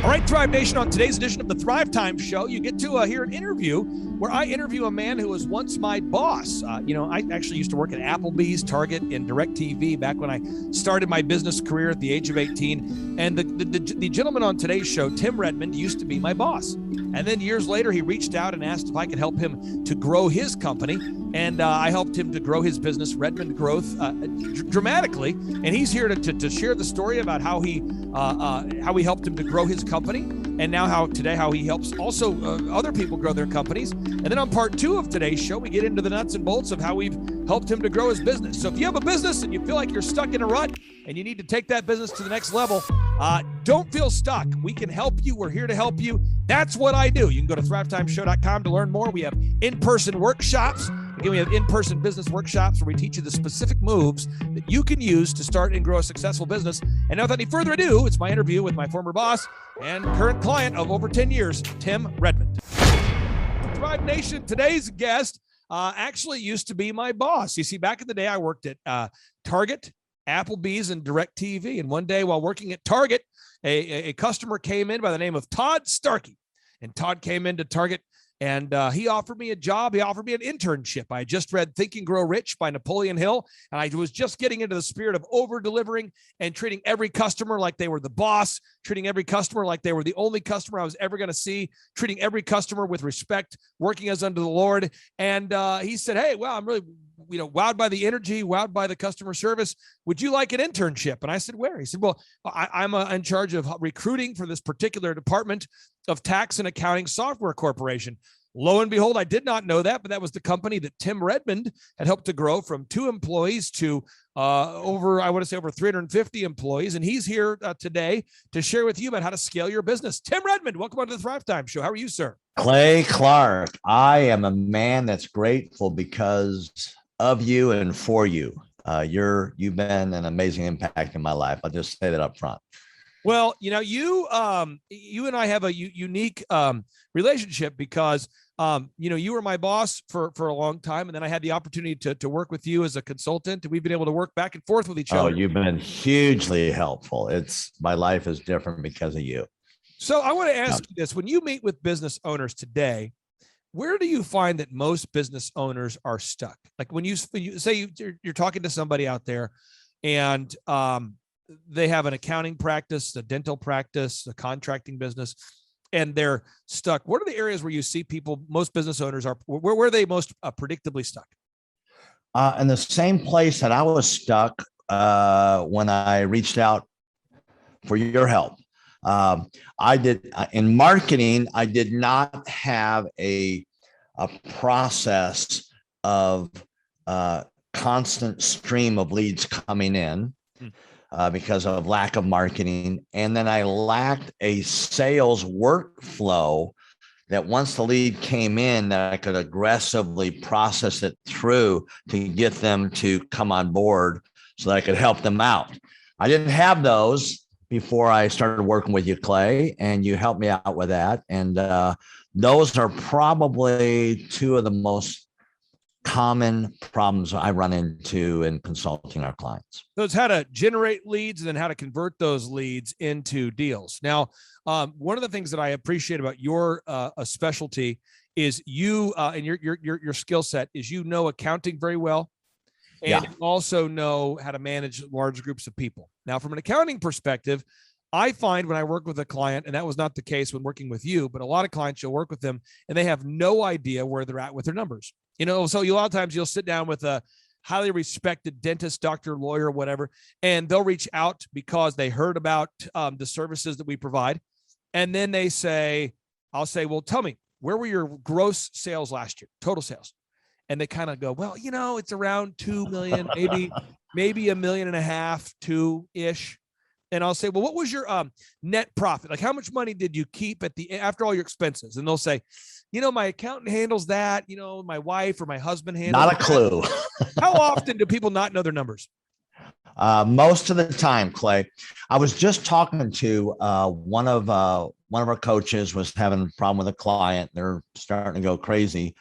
All right, Thrive Nation, on today's edition of the Thrive Time Show, you get to hear an interview where I interview a man who was once my boss. I actually used to work at Applebee's, Target, and DirecTV back when I started my business career at the age of 18. And the gentleman on today's show, Tim Redmond, used to be my boss. And then years later, he reached out and asked if I could help him to grow his company. And I helped him to grow his business, Redmond Growth, dramatically. And he's here to share the story about how we helped him to grow his company, and now how he helps also other people grow their companies. And then on part 2 of today's show, we get into the nuts and bolts of how we've helped him to grow his business. So if you have a business and you feel like you're stuck in a rut and you need to take that business to the next level, don't feel stuck. We can help you. We're here to help you. That's what I do. You can go to thrivetimeshow.com to learn more. We have in-person workshops. Again, we have in-person business workshops where we teach you the specific moves that you can use to start and grow a successful business. And now, without any further ado, it's my interview with my former boss and current client of over 10 years, Tim Redmond. Thrive Nation, today's guest actually used to be my boss. You see, back in the day, I worked at Target, Applebee's, and DirecTV. And one day while working at Target, a customer came in by the name of Todd Starkey. And Todd came into Target and he offered me a job. He offered me an internship. I had just read Think and Grow Rich by Napoleon Hill. And I was just getting into the spirit of over-delivering and treating every customer like they were the boss, treating every customer like they were the only customer I was ever going to see, treating every customer with respect, working as unto the Lord. And he said, hey, well, I'm really wowed by the energy, wowed by the customer service. Would you like an internship? And I said, where? He said, well, I'm in charge of recruiting for this particular department of Tax and Accounting Software Corporation. Lo and behold, I did not know that, but that was the company that Tim Redmond had helped to grow from 2 employees to over 350 employees. And he's here today to share with you about how to scale your business. Tim Redmond, welcome on to the Thrive Time Show. How are you, sir? Clay Clark, I am a man that's grateful because of you and for you. You've been an amazing impact in my life. I'll just say that up front. Well, you and I have a unique relationship because, you were my boss for a long time. And then I had the opportunity to work with you as a consultant. And we've been able to work back and forth with each other. Oh, you've been hugely helpful. My life is different because of you. So I want to ask you this. When you meet with business owners today, where do you find that most business owners are stuck? Like when you say you're talking to somebody out there and they have an accounting practice, a dental practice, a contracting business, and they're stuck. What are the areas where you see most business owners are, where are they most predictably stuck? In the same place that I was stuck when I reached out for your help. I did in marketing. I did not have a process of constant stream of leads coming in because of lack of marketing. And then I lacked a sales workflow that once the lead came in, that I could aggressively process it through to get them to come on board so that I could help them out. I didn't have those before I started working with you, Clay, and you helped me out with that. And those are probably 2 of the most common problems I run into in consulting our clients. So it's how to generate leads and then how to convert those leads into deals. Now, one of the things that I appreciate about your specialty is you and your skill set is accounting very well. And you also know how to manage large groups of people. Now, from an accounting perspective, I find when I work with a client, and that was not the case when working with you, but a lot of clients, you'll work with them and they have no idea where they're at with their numbers. So a lot of times you'll sit down with a highly respected dentist, doctor, lawyer, whatever, and they'll reach out because they heard about the services that we provide. And then I'll say, well, tell me, where were your gross sales last year, total sales? And they kind of go, well, it's around 2 million, maybe $1.5 million, 2-ish. And I'll say, well, what was your net profit? Like, how much money did you keep after all your expenses? And they'll say, my accountant handles that. My wife or my husband handles Not a clue. How often do people not know their numbers? Most of the time, Clay. I was just talking to one of our coaches was having a problem with a client. They're starting to go crazy.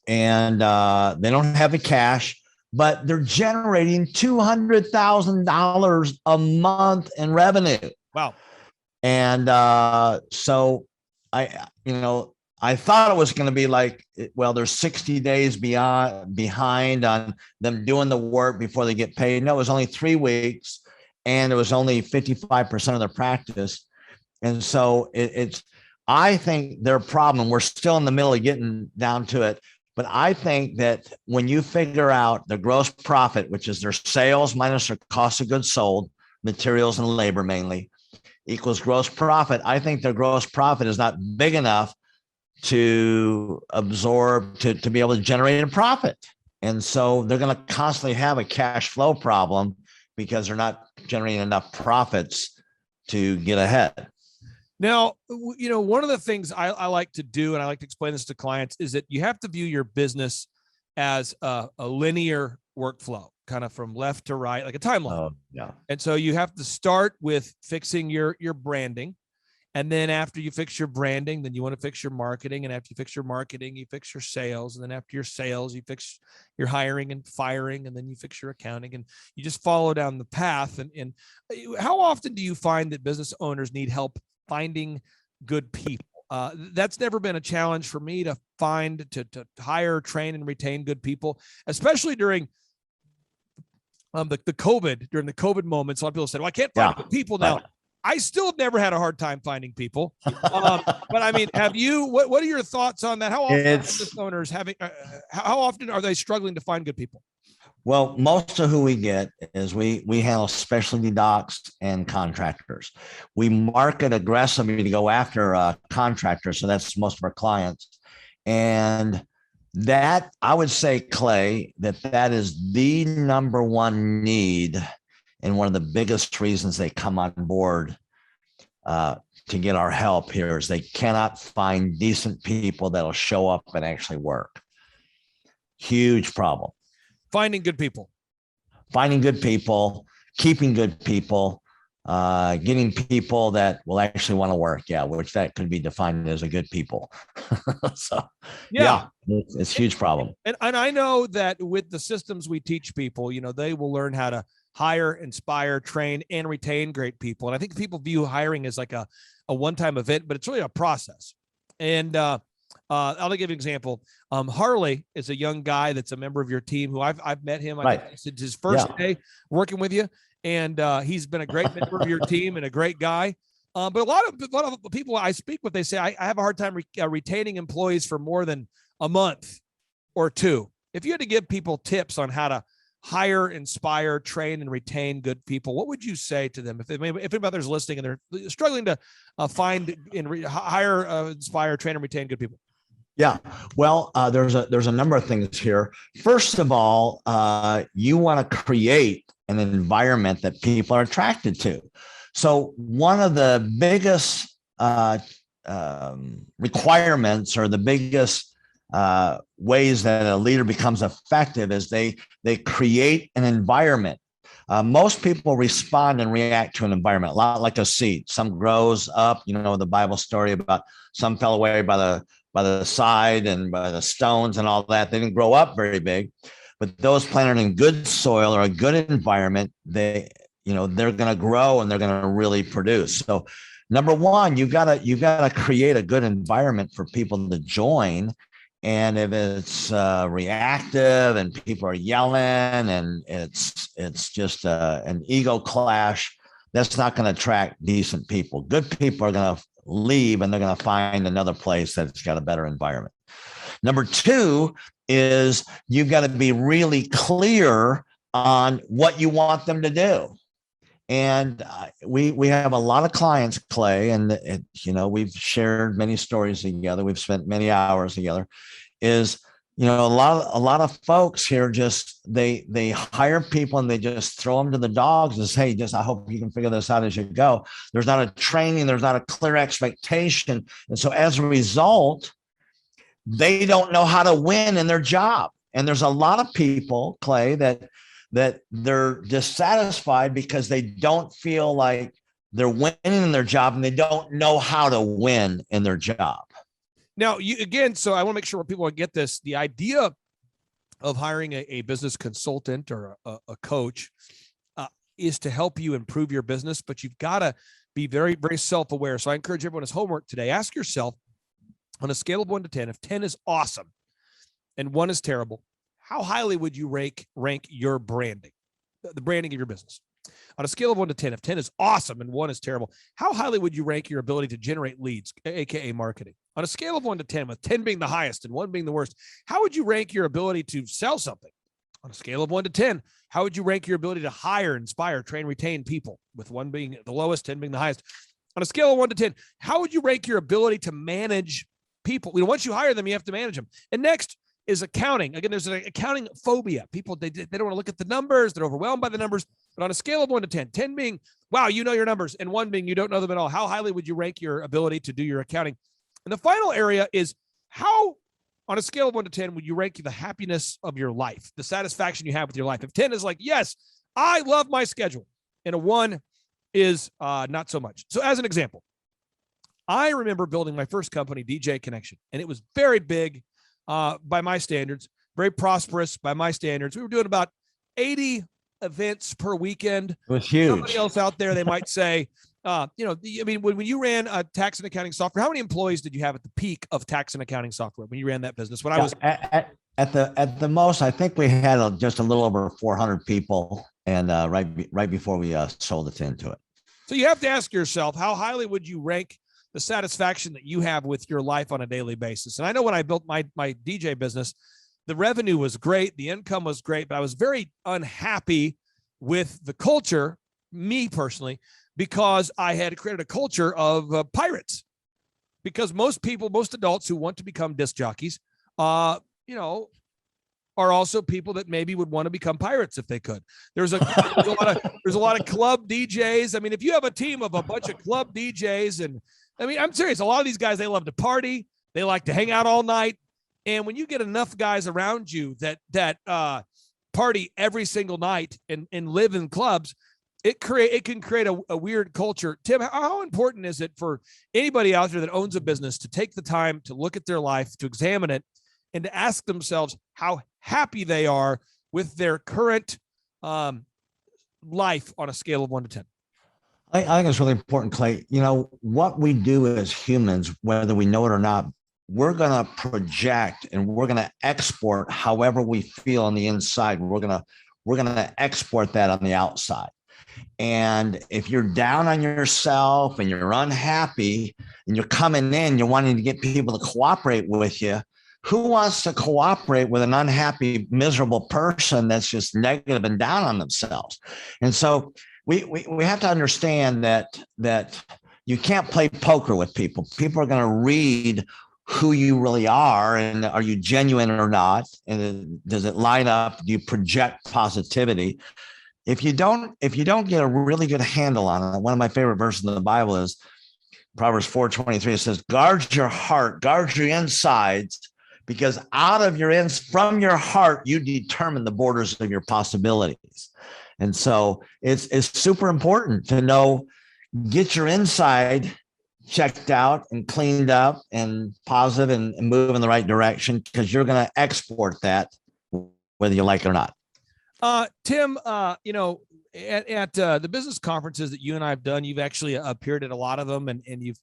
And they don't have the cash, but they're generating $200,000 a month in revenue. Wow. And so I thought it was going to be like, well, there's 60 days behind on them doing the work before they get paid. No, it was only 3 weeks, and it was only 55% of their practice. And so I think their problem, we're still in the middle of getting down to it, but I think that when you figure out the gross profit, which is their sales minus their cost of goods sold, materials and labor mainly, equals gross profit, I think their gross profit is not big enough to absorb, to be able to generate a profit. And so they're going to constantly have a cash flow problem because they're not generating enough profits to get ahead. Now, one of the things I like to do, and I like to explain this to clients, is that you have to view your business as a linear workflow, kind of from left to right, like a timeline. Yeah. And so you have to start with fixing your branding. And then after you fix your branding, then you want to fix your marketing. And after you fix your marketing, you fix your sales. And then after your sales, you fix your hiring and firing. And then you fix your accounting. And you just follow down the path. And how often do you find that business owners need help finding good people? That's never been a challenge for me to find, to hire, train, and retain good people, especially during during the COVID moments. A lot of people said, well, I can't find good people now. Right. I still have never had a hard time finding people. But I mean, have you, what are your thoughts on that? How often are business owners how often are they struggling to find good people? Well, most of who we get is we handle specialty docs and contractors. We market aggressively to go after contractors. So that's most of our clients. And that, I would say, Clay, that is the number one need, and one of the biggest reasons they come on board to get our help here is they cannot find decent people that'll show up and actually work. Huge problem. Finding good people, keeping good people, getting people that will actually want to work. Yeah, which that could be defined as a good people. So yeah, it's a huge problem. And I know that with the systems we teach people, they will learn how to hire, inspire, train, and retain great people. And I think people view hiring as like a one-time event, but it's really a process. And I'll give you an example. Harley is a young guy that's a member of your team who I've met him. I think it's his first day working with you, and he's been a great member of your team and a great guy. But a lot of people I speak with, they say I have a hard time retaining employees for more than a month or two. If you had to give people tips on how to hire, inspire, train, and retain good people, what would you say to them if anybody's listening and they're struggling to find and hire, inspire, train, and retain good people? Yeah, well, there's a number of things here. First of all, you want to create an environment that people are attracted to. So one of the biggest requirements, or the biggest ways that a leader becomes effective, is they create an environment. Most people respond and react to an environment a lot like a seed. Some grows up, the Bible story about some fell away by the side and by the stones and all that. They didn't grow up very big, but those planted in good soil or a good environment, they're going to grow and they're going to really produce. So number one, you gotta create a good environment for people to join. And if it's reactive and people are yelling and it's just an ego clash, that's not going to attract decent people. Good people are going to leave and they're going to find another place that's got a better environment. Number two is you've got to be really clear on what you want them to do. And we have a lot of clients, Clay, and we've shared many stories together. We've spent many hours together. Is a lot of folks here just they hire people and they just throw them to the dogs and say, hey, I hope you can figure this out as you go. There's not a training, there's not a clear expectation, and so as a result, they don't know how to win in their job. And there's a lot of people, Clay, that they're dissatisfied because they don't feel like they're winning in their job and they don't know how to win in their job. Now, so I want to make sure people get this. The idea of hiring a business consultant or a coach is to help you improve your business, but you've got to Be very, very self-aware. So I encourage everyone as homework today, ask yourself on a scale of 1 to 10, if 10 is awesome and 1 is terrible, how highly would you rank your branding, the branding of your business? On a scale of 1 to 10, if 10 is awesome and 1 is terrible, how highly would you rank your ability to generate leads, aka marketing? On a scale of 1 to 10, with 10 being the highest and 1 being the worst, how would you rank your ability to sell something? On a scale of 1 to 10, how would you rank your ability to hire, inspire, train, retain people, with 1 being the lowest, 10 being the highest? On a scale of 1 to 10, how would you rank your ability to manage people? Once you hire them, you have to manage them. And next is accounting. Again, there's an accounting phobia. People, they don't want to look at the numbers. They're overwhelmed by the numbers. But on a scale of 1 to 10, 10 being, wow, you know your numbers, and 1 being you don't know them at all, how highly would you rank your ability to do your accounting? And the final area is how, on a scale of 1 to 10, would you rank the happiness of your life, the satisfaction you have with your life? If 10 is like, yes, I love my schedule, and a 1 is not so much. So as an example, I remember building my first company, DJ Connection, and it was very big by my standards, very prosperous by my standards. We were doing about 80 events per weekend. It was huge. Somebody else out there, they might say, when you ran a tax and accounting software, how many employees did you have at the peak of tax and accounting software when you ran that business? When I was at the most, I think we had just a little over 400 people, and right before we sold it into it. So you have to ask yourself, how highly would you rank the satisfaction that you have with your life on a daily basis? And I know when I built my DJ business, the revenue was great, the income was great, but I was very unhappy with the culture, me personally, because I had created a culture of pirates. Because most adults who want to become disc jockeys, are also people that maybe would want to become pirates if they could. There's a lot of club DJs. I mean, if you have a team of a bunch of club DJs, and I mean, I'm serious, a lot of these guys, they love to party, they like to hang out all night. And when you get enough guys around you that party every single night and live in clubs, it can create a weird culture. Tim, how important is it for anybody out there that owns a business to take the time to look at their life, to examine it, and to ask themselves how happy they are with their current life on a scale of 1 to 10? I think it's really important, Clay. What we do as humans, whether we know it or not, we're going to project and we're going to export however we feel on the inside. We're going to export that on the outside. And if you're down on yourself and you're unhappy and you're coming in, you're wanting to get people to cooperate with you, who wants to cooperate with an unhappy, miserable person that's just negative and down on themselves? And so we have to understand that you can't play poker with people. People are going to read who you really are, and are you genuine or not? And does it line up? Do you project positivity? If you don't get a really good handle on it, one of my favorite verses in the Bible is Proverbs 4:23. It says, guard your heart, guard your insides, because from your heart, you determine the borders of your possibilities. And so it's super important to know, get your inside checked out and cleaned up and positive and move in the right direction, because you're going to export that whether you like it or not. Tim, at the business conferences that you and I have done, you've actually appeared at a lot of them, and you've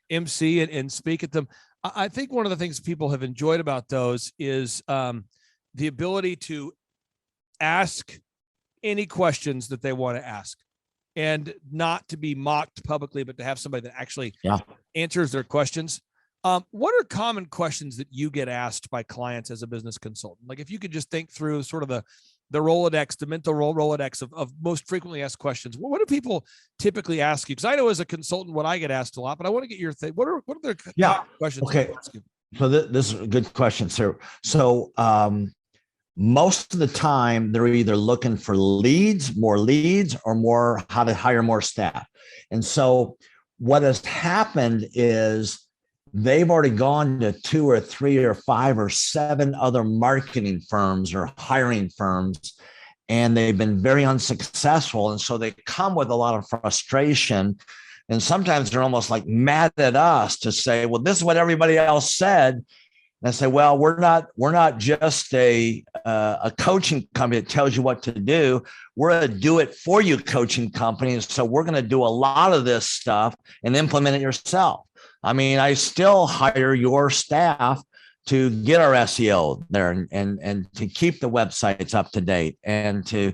MC and speak at them. I think one of the things people have enjoyed about those is the ability to ask any questions that they want to ask, and not to be mocked publicly, but to have somebody that actually answers their questions. What are common questions that you get asked by clients as a business consultant? Like, if you could just think through sort of the Rolodex, the mental Rolodex of most frequently asked questions. What do people typically ask you? Because I know as a consultant, what I get asked a lot, but I want to get your thing. What are their questions? Okay. So this is a good question, sir. So most of the time, they're either looking for more leads, or more how to hire more staff. And so what has happened is they've already gone to 2 or 3 or 5 or 7 other marketing firms or hiring firms, and they've been very unsuccessful. And so they come with a lot of frustration. And sometimes they're almost like mad at us to say, well, this is what everybody else said. And I say, well, we're not just a coaching company that tells you what to do. We're a do it for you coaching company. And so we're going to do a lot of this stuff and implement it yourself. I mean, I still hire your staff to get our SEO there and to keep the websites up to date and to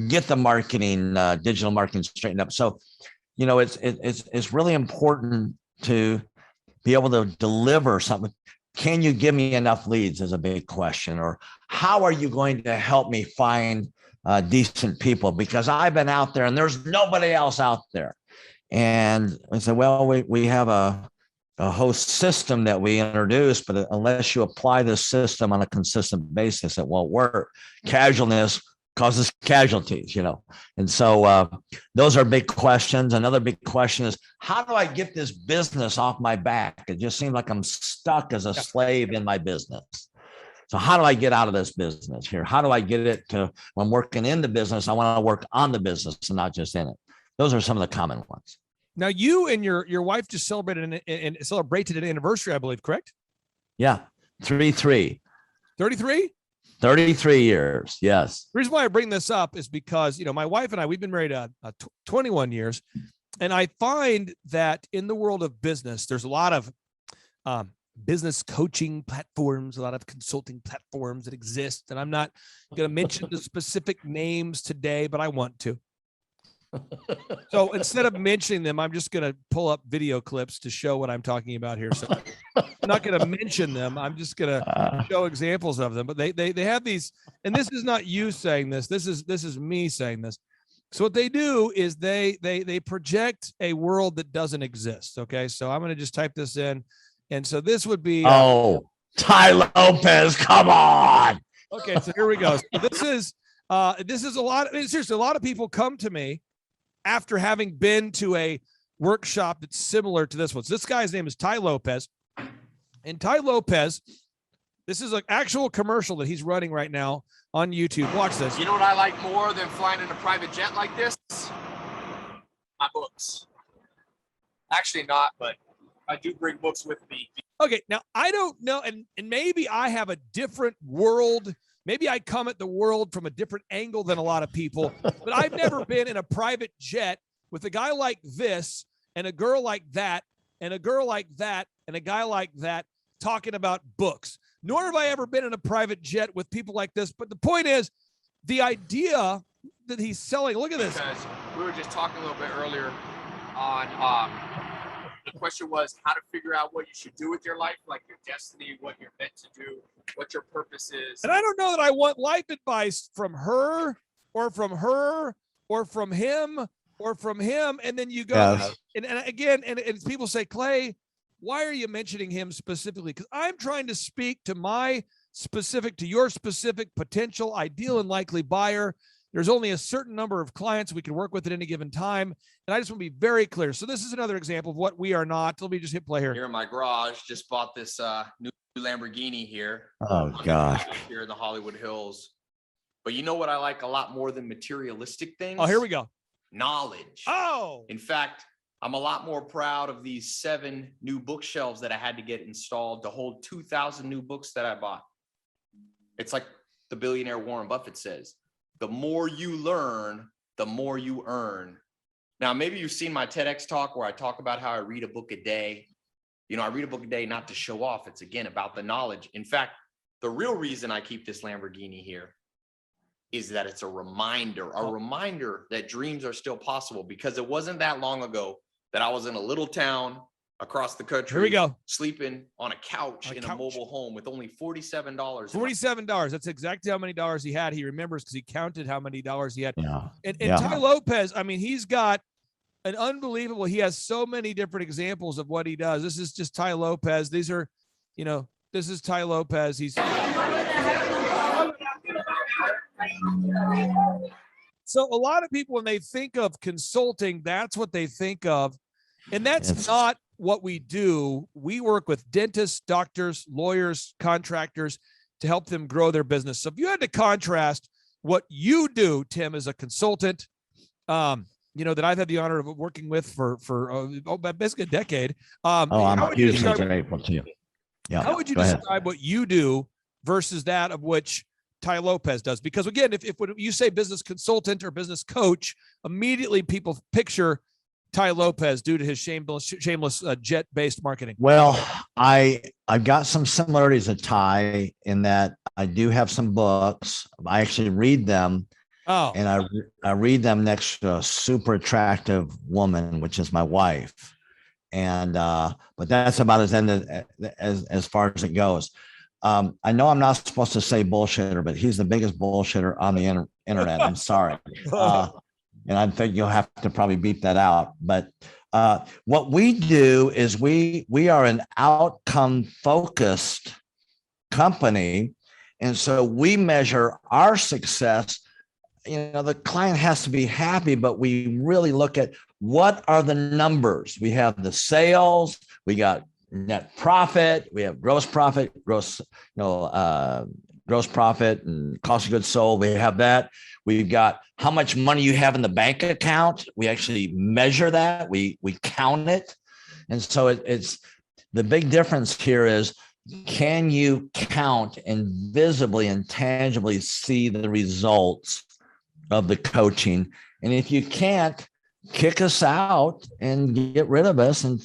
get the marketing, digital marketing straightened up. So, you know, it's really important to be able to deliver something. Can you give me enough leads is a big question, or how are you going to help me find decent people? Because I've been out there and there's nobody else out there. And I said, well, we have a host system that we introduced, but unless you apply this system on a consistent basis, it won't work. Casualness causes casualties, you know. And so those are big questions. Another big question is, how do I get this business off my back? It just seems like I'm stuck as a slave in my business. So how do I get out of this business here? How do I get it to, when I'm working in the business, I want to work on the business and not just in it. Those are some of the common ones. Now, you and your wife just celebrated an anniversary, I believe, correct? Yeah. 33. 33? 33 years. Yes. The reason why I bring this up is because, you know, my wife and I, we've been married 21 years. And I find that in the world of business, there's a lot of business coaching platforms, a lot of consulting platforms that exist. And I'm not going to mention the specific names today, but I want to. So instead of mentioning them, I'm just going to pull up video clips to show what I'm talking about here. So I'm not going to mention them. I'm just going to show examples of them. But they have these, and this is not you saying this. This is me saying this. So what they do is they project a world that doesn't exist. Okay, so I'm going to just type this in, and so this would be Ty Lopez. Come on. Okay, so here we go. So this is a lot. Seriously, a lot of people come to me after having been to a workshop that's similar to this one. So this guy's name is Ty Lopez. And Ty Lopez, this is an actual commercial that he's running right now on YouTube. Watch this. You know what I like more than flying in a private jet like this? My books. Actually not, but I do bring books with me. Okay, now I don't know, and maybe I have a different world. Maybe I come at the world from a different angle than a lot of people, but I've never been in a private jet with a guy like this and a girl like that and a girl like that and a guy like that talking about books. Nor have I ever been in a private jet with people like this. But the point is, the idea that he's selling, look at this. Because we were just talking a little bit earlier on, the question was how to figure out what you should do with your life, like your destiny, what you're meant to do, what your purpose is. And I don't know that I want life advice from her or from her or from him or from him. And then you go, and again, and people say, Clay, why are you mentioning him specifically? Because I'm trying to speak to your specific potential ideal and likely buyer. There's only a certain number of clients we can work with at any given time. And I just want to be very clear. So this is another example of what we are not. Let me just hit play here. Here in my garage, just bought this new Lamborghini here. Oh, gosh. Here in the Hollywood Hills. But you know what I like a lot more than materialistic things? Oh, here we go. Knowledge. Oh. In fact, I'm a lot more proud of these 7 new bookshelves that I had to get installed to hold 2,000 new books that I bought. It's like the billionaire Warren Buffett says, the more you learn, the more you earn. Now, maybe you've seen my TEDx talk where I talk about how I read a book a day. You know, I read a book a day not to show off. It's, again, about the knowledge. In fact, the real reason I keep this Lamborghini here is that it's a reminder that dreams are still possible, because it wasn't that long ago that I was in a little town across the country. Here we go. Sleeping on a couch in a mobile home with only $47. $47. That's exactly how many dollars he had. He remembers because he counted how many dollars he had. Yeah. And Ty Lopez, I mean, he's got an unbelievable, he has so many different examples of what he does. This is just Ty Lopez. These are, you know, this is Ty Lopez. He's so a lot of people, when they think of consulting, that's what they think of. And that's not what we do. We work with dentists, doctors, lawyers, contractors to help them grow their business. So if you had to contrast what you do, Tim, as a consultant, you know, that I've had the honor of working with for basically a decade. I'm hugely grateful to you. Yeah. How would you Go ahead. describe what you do versus that of which Ty Lopez does? Because again, if when you say business consultant or business coach, immediately people picture Ty Lopez due to his shameless jet-based marketing. Well, I've got some similarities to Ty in that I do have some books. I actually read them. Oh, And I read them next to a super attractive woman, which is my wife. And but that's about as far as it goes. I know I'm not supposed to say bullshitter, but he's the biggest bullshitter on the internet. I'm sorry. And I think you'll have to probably beep that out. But what we do is we are an outcome focused company. And so we measure our success. The client has to be happy, but we really look at what are the numbers. We have the sales, we got net profit, we have gross profit, gross profit and cost of goods sold. We have that. We've got how much money you have in the bank account. We actually measure that. We count it. And so it's the big difference here is, can you count and visibly and tangibly see the results of the coaching? And if you can't, kick us out and get rid of us and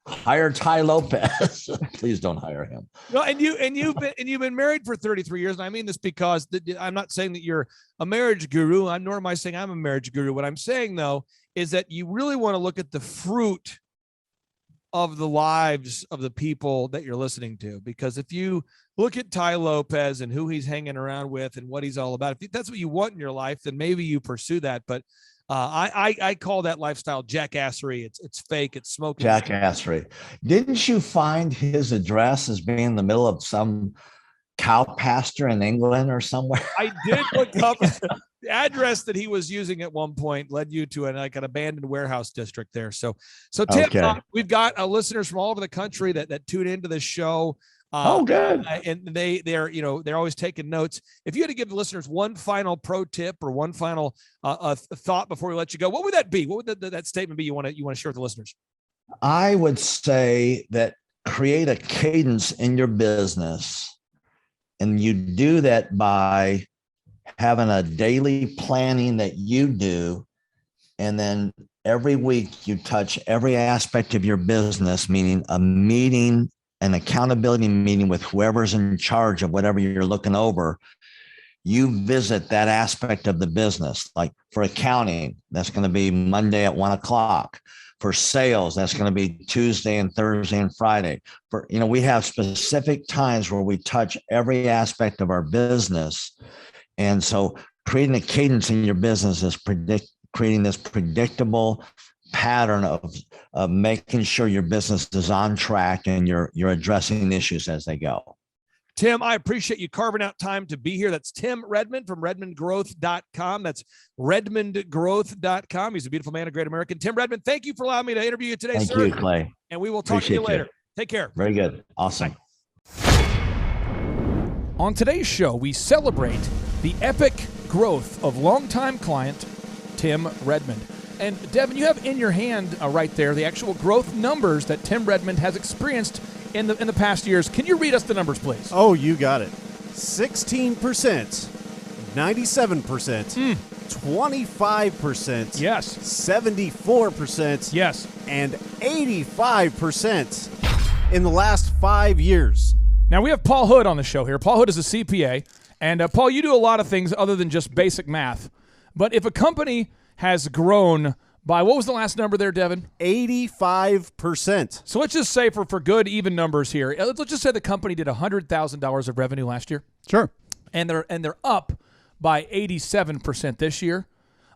hire Ty Lopez. Please don't hire him. No, and you've been married for 33 years. And I mean this because I'm not saying that you're a marriage guru. Nor am I saying I'm a marriage guru. What I'm saying though is that you really want to look at the fruit of the lives of the people that you're listening to. Because if you look at Ty Lopez and who he's hanging around with and what he's all about, if that's what you want in your life, then maybe you pursue that. But I call that lifestyle jackassery. It's fake. It's smoking. Jackassery. Didn't you find his address as being in the middle of some cow pasture in England or somewhere? I did look up the address that he was using at one point led you to an abandoned warehouse district there. So Tim, Okay. We've got listeners from all over the country that tune into this show. Good. And they're always taking notes. If you had to give the listeners one final pro tip or one final thought before we let you go, what would that be? What would that statement be you want to share with the listeners? I would say that create a cadence in your business, and you do that by having a daily planning that you do, and then every week you touch every aspect of your business, meaning a meeting, an accountability meeting with whoever's in charge of whatever you're looking over. You visit that aspect of the business. Like for accounting, that's going to be Monday at 1:00. For sales, that's going to be Tuesday and Thursday and Friday. We have specific times where we touch every aspect of our business. And so creating a cadence in your business is creating this predictable pattern of making sure your business is on track and you're addressing issues as they go. Tim, I appreciate you carving out time to be here. That's Tim Redmond from RedmondGrowth.com. That's RedmondGrowth.com. He's a beautiful man, a great American. Tim Redmond, thank you for allowing me to interview you today, sir. Thank you, Clay. And we will talk to you later. Take care. Very good. Awesome. On today's show, we celebrate the epic growth of longtime client Tim Redmond. And Devin, you have in your hand right there the actual growth numbers that Tim Redmond has experienced in the past years. Can you read us the numbers, please? Oh, you got it. 16%, 97%, 25%, Yes. 74%, Yes. and 85% in the last 5 years. Now, we have Paul Hood on the show here. Paul Hood is a CPA. And, Paul, you do a lot of things other than just basic math. But if a company has grown by, what was the last number there, Devin? 85%. So let's just say for good, even numbers here. Let's just say the company did $100,000 of revenue last year. Sure. And they're up by 87% this year.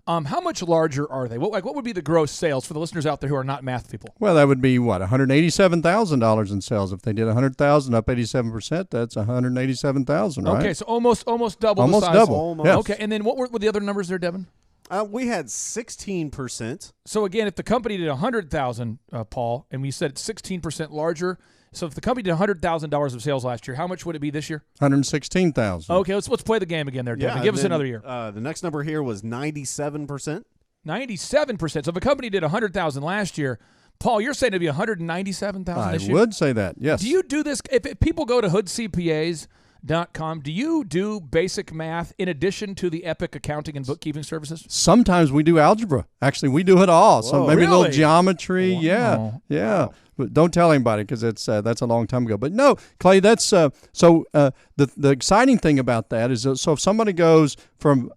How much larger are they? What would be the gross sales for the listeners out there who are not math people? Well, that would be what, $187,000 in sales. If they did 100,000 up 87%, that's 187,000, right? Okay, so almost double. Almost the size. double. Almost. Yes. Okay, and then what were the other numbers there, Devin? We had 16%. So again, if the company did 100,000, Paul, and we said 16% larger. So if the company did $100,000 of sales last year, how much would it be this year? 116,000. Okay, let's play the game again there, Devin. Yeah, Give us another year. The next number here was 97%. 97%. So if a company did 100,000 last year, Paul, you're saying it'd be $197,000 I this year? would say that, yes. Do you do this? If people go to hoodcpas.com, do you do basic math in addition to the Epic accounting and bookkeeping services? Sometimes we do algebra. Actually, we do it all. So maybe a little Really? geometry. Wow. Yeah. But don't tell anybody because that's a long time ago. But no, Clay, that's the exciting thing about that is so if somebody goes from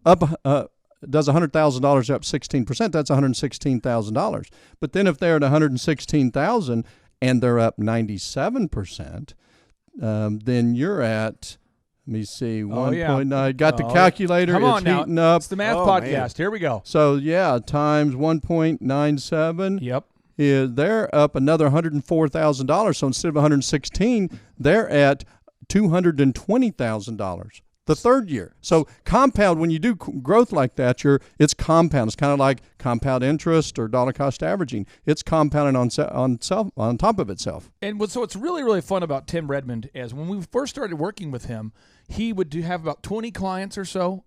does $100,000 up 16%, that's $116,000. But then if they're at $116,000 and they're up 97%, then you're at, let me see, 1.9. Got the calculator. Come on it's heating now. up. It's the math podcast. Here we go. So yeah, times 1.97. Yep. They're up another $104,000. So instead of 116, they're at $220,000 the third year. So compound, when you do growth like that, it's compound. It's kind of like compound interest or dollar cost averaging. It's compounding on top of itself. And so what's really, really fun about Tim Redmond is when we first started working with him, he would have about 20 clients or so,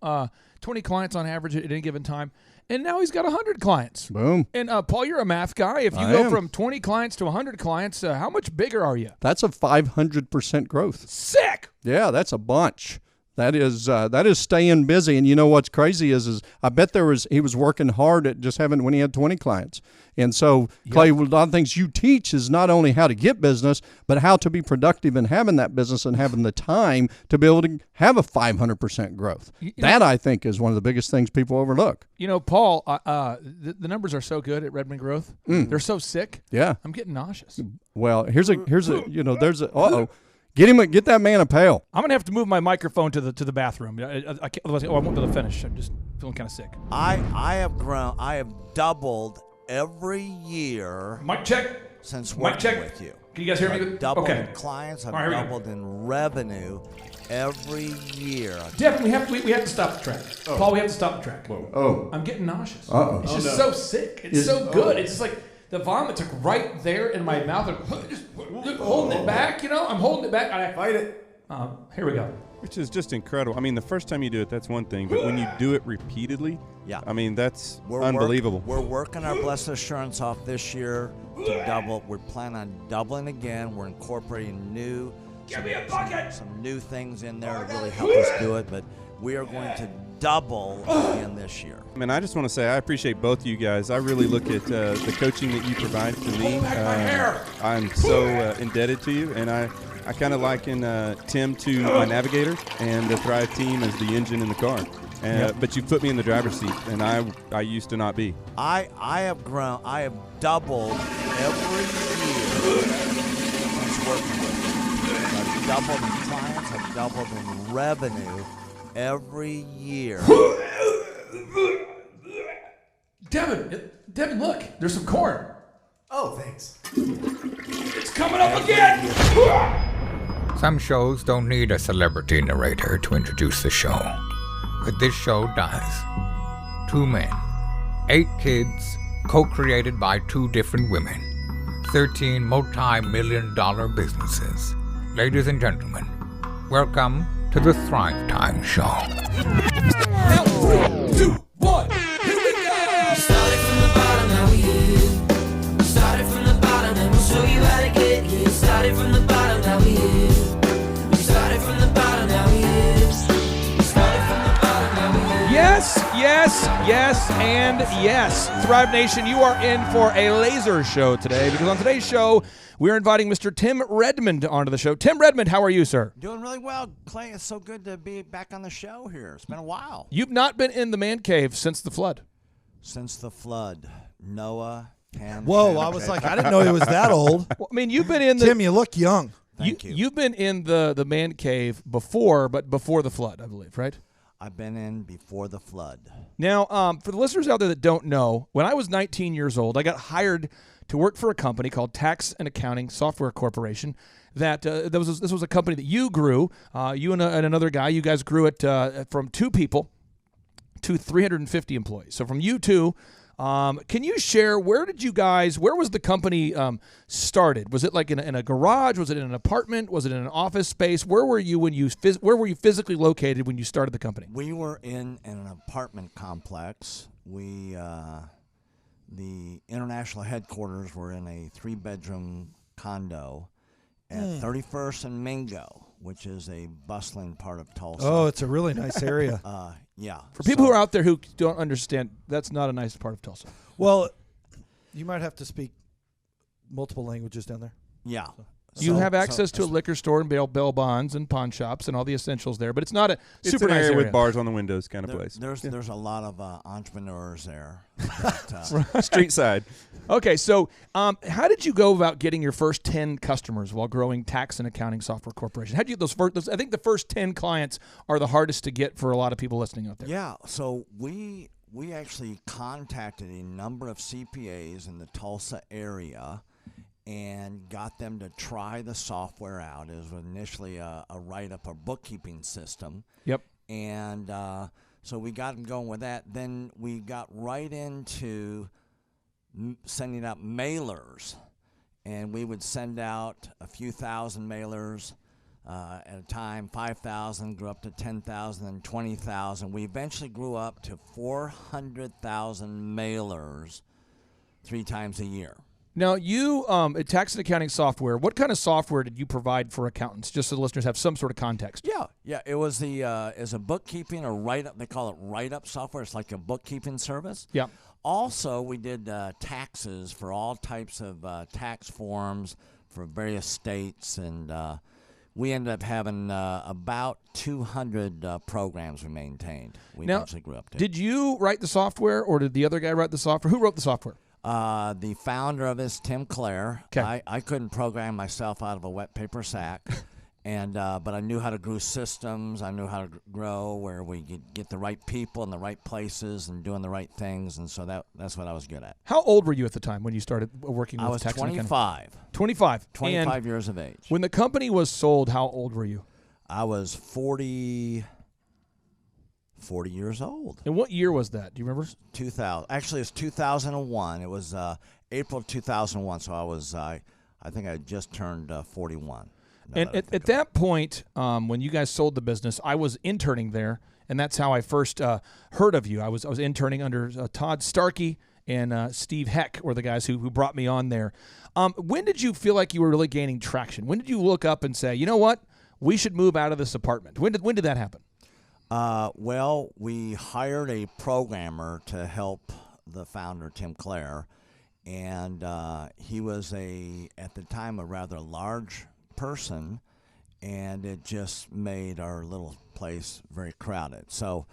20 clients on average at any given time. And now he's got 100 clients. Boom. And Paul, you're a math guy. If you go from 20 clients to 100 clients, how much bigger are you? That's a 500% growth. Sick. Yeah, that's a bunch. That is staying busy. And you know what's crazy is I bet he was working hard at just when he had 20 clients. And so, Clay, a lot of things you teach is not only how to get business, but how to be productive in having that business and having the time to be able to have a 500% growth. That, I think, is one of the biggest things people overlook. You know, Paul, the numbers are so good at Redmond Growth. They're so sick. Yeah. I'm getting nauseous. Well, there's Get that man a pail. I'm gonna have to move my microphone to the bathroom. I can't, otherwise I won't be able to finish. I'm just feeling kind of sick. I have grown. I have doubled every year. Mic check. Since Mic check. working with you. Can you guys hear me? I've doubled Okay. in clients. I've All right, here we doubled in revenue every year. Devin, we have to stop the track. Oh. Paul, we have to stop the track. Oh. I'm getting nauseous. Uh-oh. It's just so sick. It's so good. It's just like the vomit's like right there in my mouth. Just holding it back, I'm holding it back. Fight it. Here we go. Which is just incredible. I mean, the first time you do it, that's one thing. But when you do it repeatedly, Yeah. I mean, that's unbelievable. We're working our Blessed Assurance off this year to double. We're planning on doubling again. We're incorporating some new things in there to really help us do it. But we are going to double again this year. I mean, I just want to say I appreciate both of you guys. I really look at the coaching that you provide to me. I'm so indebted to you, and I kind of liken Tim to my navigator and the Thrive team as the engine in the car. But you put me in the driver's seat, and I used to not be. I have grown. I have doubled every year since working with you. I've doubled in clients. I've doubled in revenue every year. Devin, look, there's some corn. Oh, thanks. It's coming up again. Some shows don't need a celebrity narrator to introduce the show, but this show does. 2 men, 8 kids, co-created by 2 different women, 13 multi-million-dollar businesses. Ladies and gentlemen, welcome to the Thrive Time Show. Now, 3, 2, 1, here we go! Started from the bottom, now we here. Started from the bottom, and we'll show you how to get here. Started from the bottom, now we here. We started from the bottom, now we here. Started from the bottom, now we here. Yes, and yes. Thrive Nation, you are in for a laser show today because on today's show, we're inviting Mr. Tim Redmond onto the show. Tim Redmond, how are you, sir? Doing really well, Clay. It's so good to be back on the show here. It's been a while. You've not been in the man cave since the flood. Since the flood, Noah, Ham. Whoa, Shem, I was Japheth. like, I didn't know he was that old. Well, I mean, you've been in the Tim, you look young. Thank you. You've been in the man cave before, but before the flood, I believe, right? I've been in before the flood. Now, for the listeners out there that don't know, when I was 19 years old, I got hired to work for a company called Tax and Accounting Software Corporation. This was a company that you grew. You and another guy, you guys grew it from 2 people to 350 employees. So from you two, can you share where was the company started? Was it like in a garage? Was it in an apartment? Was it in an office space? Where were you where were you physically located when you started the company? We were in an apartment complex. We the international headquarters were in a 3-bedroom condo at 31st and Mingo, which is a bustling part of Tulsa. Oh, it's a really nice area. Yeah. For people who are out there who don't understand, that's not a nice part of Tulsa. Well, you might have to speak multiple languages down there. Yeah. You have access to a liquor store and bail bonds and pawn shops and all the essentials there, but it's not a super an nice area with bars on the windows kind of place. There's a lot of entrepreneurs there. Street side. Okay, so how did you go about getting your first 10 customers while growing Tax and Accounting Software Corporation? How did you get those first? I think the first 10 clients are the hardest to get for a lot of people listening out there. Yeah. So we actually contacted a number of CPAs in the Tulsa area and got them to try the software out. It was initially a write-up, a bookkeeping system. Yep. And so we got them going with that. Then we got right into sending out mailers. And we would send out a few thousand mailers at a time, 5,000, grew up to 10,000 and 20,000. We eventually grew up to 400,000 mailers 3 times a year. Now, you at Tax and Accounting Software, what kind of software did you provide for accountants, just so the listeners have some sort of context? Yeah. It was is a bookkeeping or write-up. They call it write-up software. It's like a bookkeeping service. Yeah. Also, we did taxes for all types of tax forms for various states, and we ended up having about 200 programs we maintained. We eventually grew up to. Did you write the software, or did the other guy write the software? Who wrote the software? The founder of this, Tim Clare. Okay. I couldn't program myself out of a wet paper sack, but I knew how to grow systems. I knew how to grow where we could get the right people in the right places and doing the right things, and so that's what I was good at. How old were you at the time when you started working with Tax and Accounting? I was 25. 25. 25 years of age. When the company was sold, how old were you? I was 40 years old. And what year was that? Do you remember? 2000. Actually, it's 2001. It was April of 2001. So I think I just turned 41. And at that point, when you guys sold the business, I was interning there, and that's how I first heard of you. I was interning under Todd Starkey and Steve Heck were the guys who brought me on there. When did you feel like you were really gaining traction? When did you look up and say, you know what, we should move out of this apartment? When did that happen? Well, we hired a programmer to help the founder, Tim Clare, and he was at the time, a rather large person, and it just made our little place very crowded. So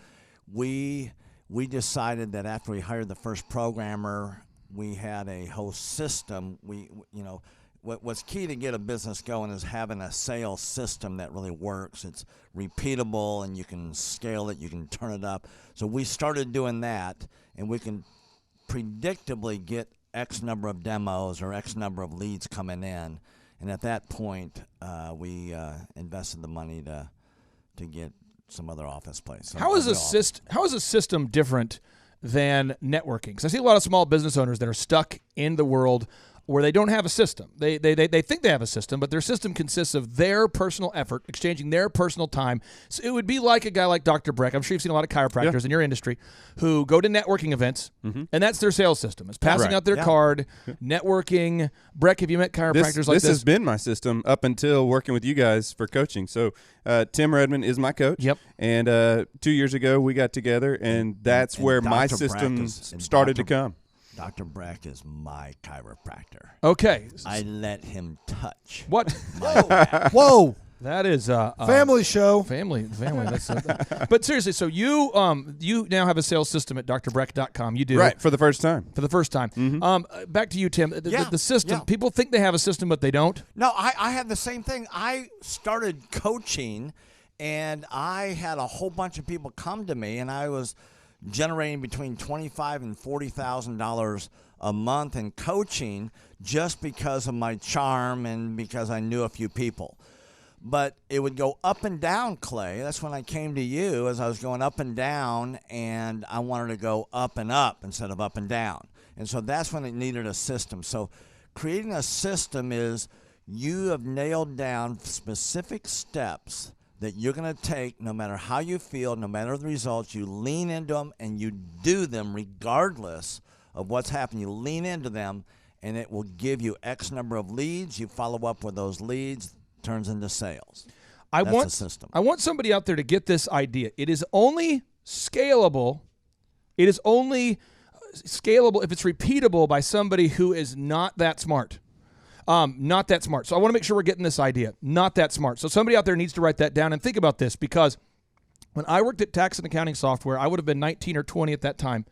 we decided that after we hired the first programmer, we had a whole system. What's key to get a business going is having a sales system that really works. It's repeatable, and you can scale it, you can turn it up. So we started doing that, and we can predictably get X number of demos or X number of leads coming in. And at that point, we invested the money to get some other office place. How is a system different than networking? Because I see a lot of small business owners that are stuck in the world where they don't have a system. They think they have a system, but their system consists of their personal effort, exchanging their personal time. So it would be like a guy like Dr. Breck. I'm sure you've seen a lot of chiropractors in your industry who go to networking events, and that's their sales system. It's passing out their card, networking. Breck, have you met chiropractors like this? This has been my system up until working with you guys for coaching. So Tim Redmond is my coach. Yep. And 2 years ago, we got together, and that's where my system started to come. Dr. Breck is my chiropractor. Okay. I let him touch. What? Whoa. That is Family show. Family. That's but seriously, so you now have a sales system at drbreck.com. You do. Right, for the first time. Mm-hmm. Back to you, Tim. The system. Yeah. People think they have a system, but they don't. No, I had the same thing. I started coaching, and I had a whole bunch of people come to me, and I was generating between $25,000 and $40,000 a month in coaching just because of my charm and because I knew a few people. But it would go up and down, Clay. That's when I came to you, as I was going up and down, and I wanted to go up and up instead of up and down. And so that's when it needed a system. So creating a system is you have nailed down specific steps that you're going to take no matter how you feel, no matter the results. You lean into them and you do them regardless of what's happening. You lean into them, and it will give you X number of leads. You follow up with those leads, turns into sales. That's the system. I want somebody out there to get this idea. It is only scalable. It is only scalable if it's repeatable by somebody who is not that smart. Not that smart. So I want to make sure we're getting this idea. Not that smart. So somebody out there needs to write that down and think about this, because when I worked at tax and accounting software, I would have been 19 or 20 at that time.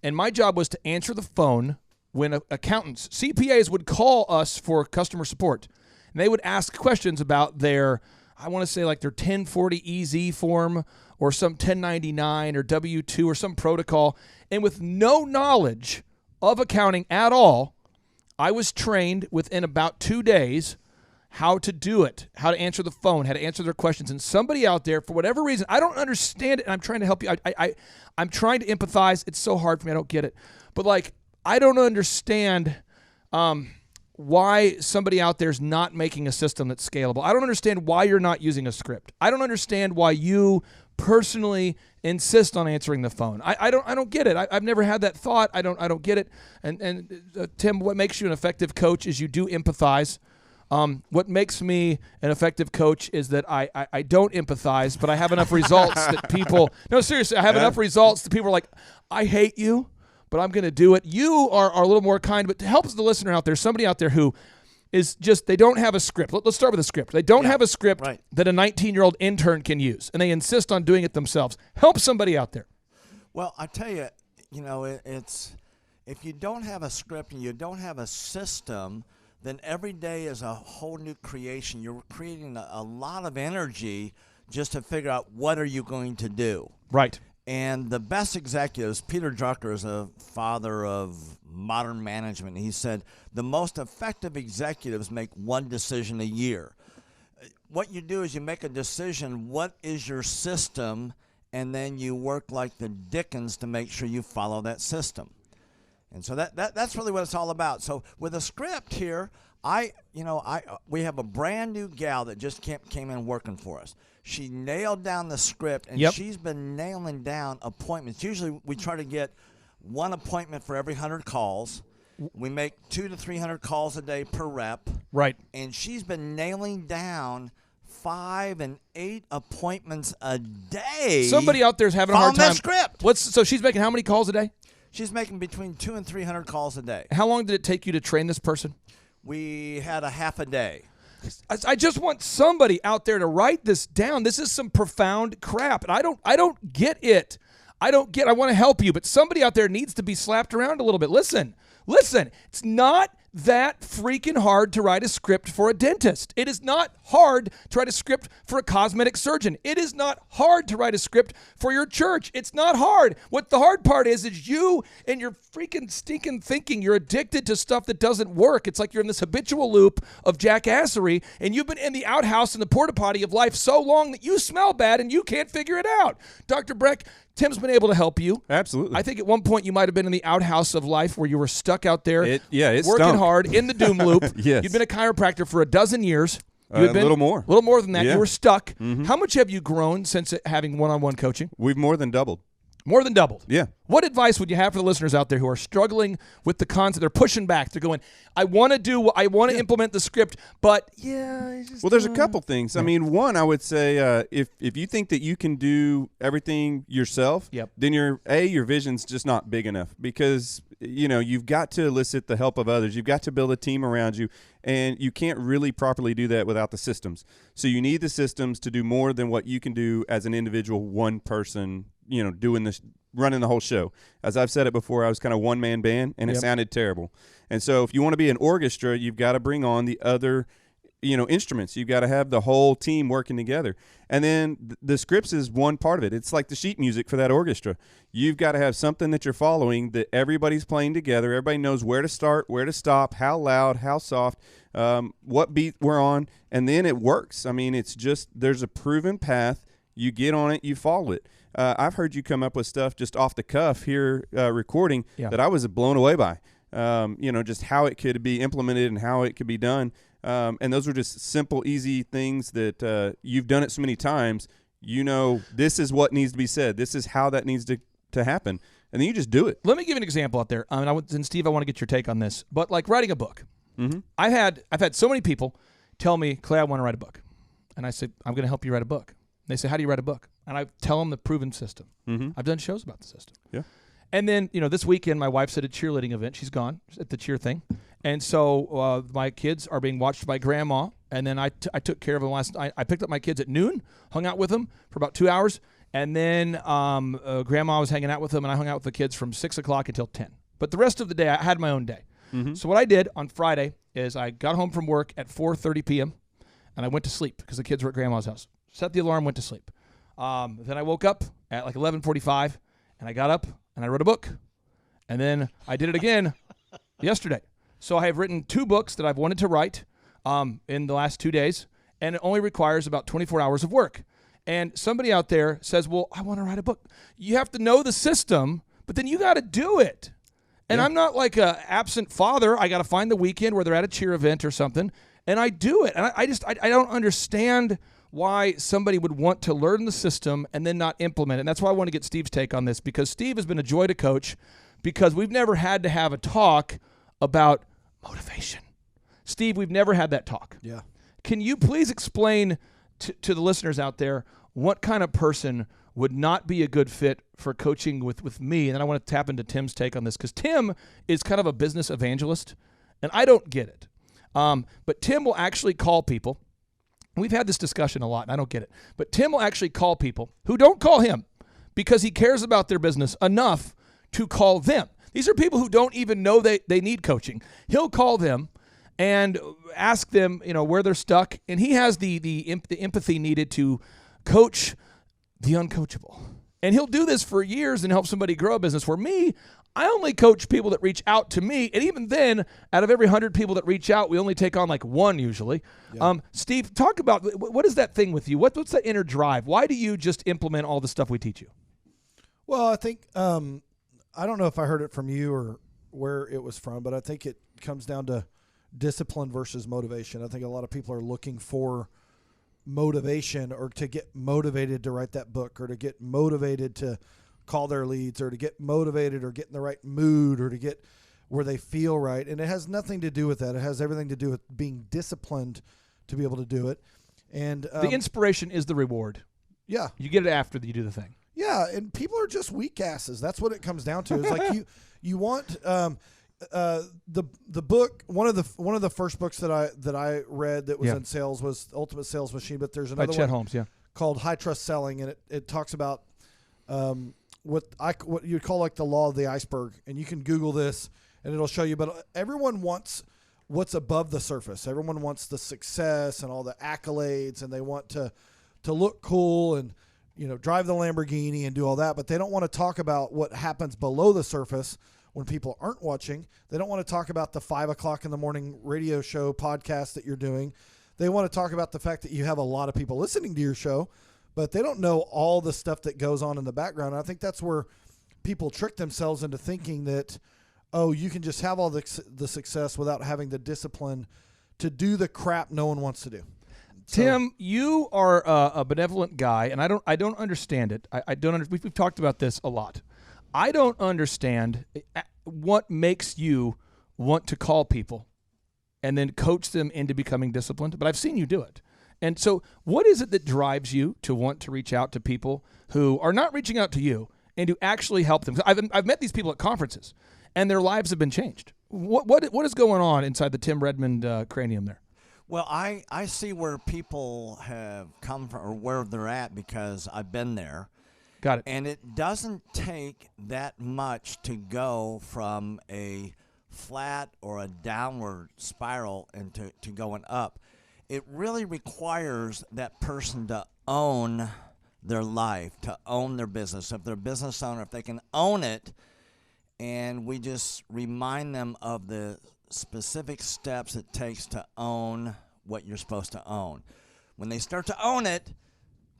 And my job was to answer the phone when accountants, CPAs would call us for customer support. And they would ask questions about their, I want to say like their 1040 EZ form or some 1099 or W-2 or some protocol. And with no knowledge of accounting at all, I was trained within about 2 days how to do it, how to answer the phone, how to answer their questions. And somebody out there, for whatever reason, I don't understand it, and I'm trying to help you. I'm trying to empathize. It's so hard for me. I don't get it. But, like, I don't understand why somebody out there is not making a system that's scalable. I don't understand why you're not using a script. I don't understand why you personally insist on answering the phone. I don't get it. I've never had that thought. I don't get it. And Tim, what makes you an effective coach is you do empathize. What makes me an effective coach is that I don't empathize, but I have enough results that people, no, seriously, I have enough results that people are like, I hate you, but I'm going to do it. You are a little more kind, but to help the listener out there, somebody out there who is just, they don't have a script. Let's start with a script. They don't have a script that a 19-year-old intern can use, and they insist on doing it themselves. Help somebody out there. Well, I tell you, it's if you don't have a script and you don't have a system, then every day is a whole new creation. You're creating a lot of energy just to figure out what are you going to do. Right. And the best executives, Peter Drucker is a father of modern management. He said the most effective executives make one decision a year. What you do is you make a decision, what is your system, and then you work like the Dickens to make sure you follow that system. And so that's really what it's all about. So with a script here, we have a brand new gal that just came in working for us. She nailed down the script, and she's been nailing down appointments. Usually we try to get one appointment for every 100 calls. We make 200 to 300 calls a day per rep. Right. And she's been nailing down 5 and 8 appointments a day. Somebody out there is having a hard time. That script. So she's making how many calls a day? She's making between 200 and 300 calls a day. How long did it take you to train this person? We had a half a day. I just want somebody out there to write this down. This is some profound crap, and I don't get it. I want to help you, but somebody out there needs to be slapped around a little bit. Listen. It's not that freaking hard to write a script for a dentist. It is not hard to write a script for a cosmetic surgeon. It is not hard to write a script for your church. It's not hard. What the hard part is you and your freaking stinking thinking. You're addicted to stuff that doesn't work. It's like you're in this habitual loop of jackassery, and you've been in the outhouse and the porta potty of life so long that you smell bad and you can't figure it out. Dr. Breck, Tim's been able to help you. Absolutely. I think at one point you might have been in the outhouse of life where you were stuck out there it working stunk. hard in the doom loop. Yes. You've been a chiropractor for a dozen years. A little more. A little more than that. Yeah. You were stuck. Mm-hmm. How much have you grown since having one-on-one coaching? We've more than doubled. More than doubled. Yeah. What advice would you have for the listeners out there who are struggling with the concept? They're pushing back. They're going, I want to implement the script, but well, there's a couple things. I mean, one, I would say if you think that you can do everything yourself, then your vision's just not big enough, because you've got to elicit the help of others. You've got to build a team around you, and you can't really properly do that without the systems. So you need the systems to do more than what you can do as an individual, one person, doing this, running the whole show. As I've said it before, I was kind of one-man band, and it sounded terrible. And so if you want to be an orchestra, you've got to bring on the other, instruments. You've got to have the whole team working together. And then the scripts is one part of it. It's like the sheet music for that orchestra. You've got to have something that you're following, that everybody's playing together. Everybody knows where to start, where to stop, how loud, how soft, what beat we're on, and then it works. I mean, it's just, there's a proven path. You get on it, you follow it. I've heard you come up with stuff just off the cuff here recording that I was blown away by, just how it could be implemented and how it could be done. And those were just simple, easy things that you've done it so many times. This is what needs to be said. This is how that needs to happen. and then you just do it. Let me give you an example out there. And Steve, I want to get your take on this. But like writing a book, I've had so many people tell me, Clay, I want to write a book, and I say, I'm going to help you write a book. And they say, how do you write a book? And I tell them the proven system. I've done shows about the system. Yeah. And then this weekend, my wife's at a cheerleading event. She's gone at the cheer thing, and so my kids are being watched by Grandma. And then I took care of them last night. I picked up my kids at noon, hung out with them for about 2 hours. And then Grandma was hanging out with them, and I hung out with the kids from 6 o'clock until 10. But the rest of the day, I had my own day. So what I did on Friday is I got home from work at 4:30 p.m., and I went to sleep because the kids were at Grandma's house. Set the alarm, went to sleep. Then I woke up at like 11:45, and I got up, and I wrote a book. And then I did it again yesterday. So I have written 2 books that I've wanted to write in the last 2 days, and it only requires about 24 hours of work. And somebody out there says, well, I want to write a book. You have to know the system, but then you got to do it. And I'm not like a absent father. I got to find the weekend where they're at a cheer event or something, and I do it. And I don't understand why somebody would want to learn the system and then not implement it. And that's why I want to get Steve's take on this, because Steve has been a joy to coach because we've never had to have a talk about motivation. Steve, we've never had that talk. Yeah. Can you please explain to the listeners out there what kind of person would not be a good fit for coaching with me? And then I want to tap into Tim's take on this, because Tim is kind of a business evangelist, and I don't get it. But Tim will actually call people. We've had this discussion a lot, and I don't get it. But Tim will actually call people who don't call him because he cares about their business enough to call them. These are people who don't even know they need coaching. He'll call them and ask them, where they're stuck. And he has the empathy needed to coach the uncoachable. And he'll do this for years and help somebody grow a business. Where me, I only coach people that reach out to me. And even then, out of every 100 people that reach out, we only take on like 1 usually. Yeah. Steve, talk about, what is that thing with you? What's that inner drive? Why do you just implement all the stuff we teach you? Well, I think, I don't know if I heard it from you or where it was from, but I think it comes down to discipline versus motivation. I think a lot of people are looking for motivation, or to get motivated to write that book, or to get motivated to call their leads, or to get motivated or get in the right mood, or to get where they feel right. And it has nothing to do with that. It has everything to do with being disciplined to be able to do it. And the inspiration is the reward. Yeah. You get it after you do the thing. Yeah. And people are just weak asses. That's what it comes down to. It's like you want the book. One of the first books that I read that was in sales was Ultimate Sales Machine. But there's another by Chet one Holmes, called High Trust Selling, and it talks about what you'd call like the law of the iceberg. And you can Google this, and it'll show you. But everyone wants what's above the surface. Everyone wants the success and all the accolades, and they want to look cool and drive the Lamborghini and do all that. But they don't want to talk about what happens below the surface. When people aren't watching, they don't want to talk about the 5 o'clock in the morning radio show podcast that you're doing. They want to talk about the fact that you have a lot of people listening to your show, but they don't know all the stuff that goes on in the background. And I think that's where people trick themselves into thinking that, you can just have all the success without having the discipline to do the crap no one wants to do. Tim, you are a benevolent guy, and I don't understand it. I don't. We've talked about this a lot. I don't understand what makes you want to call people and then coach them into becoming disciplined, but I've seen you do it. And so what is it that drives you to want to reach out to people who are not reaching out to you and to actually help them? I've met these people at conferences, and their lives have been changed. What is going on inside the Tim Redmond cranium there? Well, I see where people have come from, or where they're at, because I've been there. Got it. And it doesn't take that much to go from a flat or a downward spiral into going up. It really requires that person to own their life, to own their business. If they're a business owner, if they can own it, and we just remind them of the specific steps it takes to own what you're supposed to own. When they start to own it,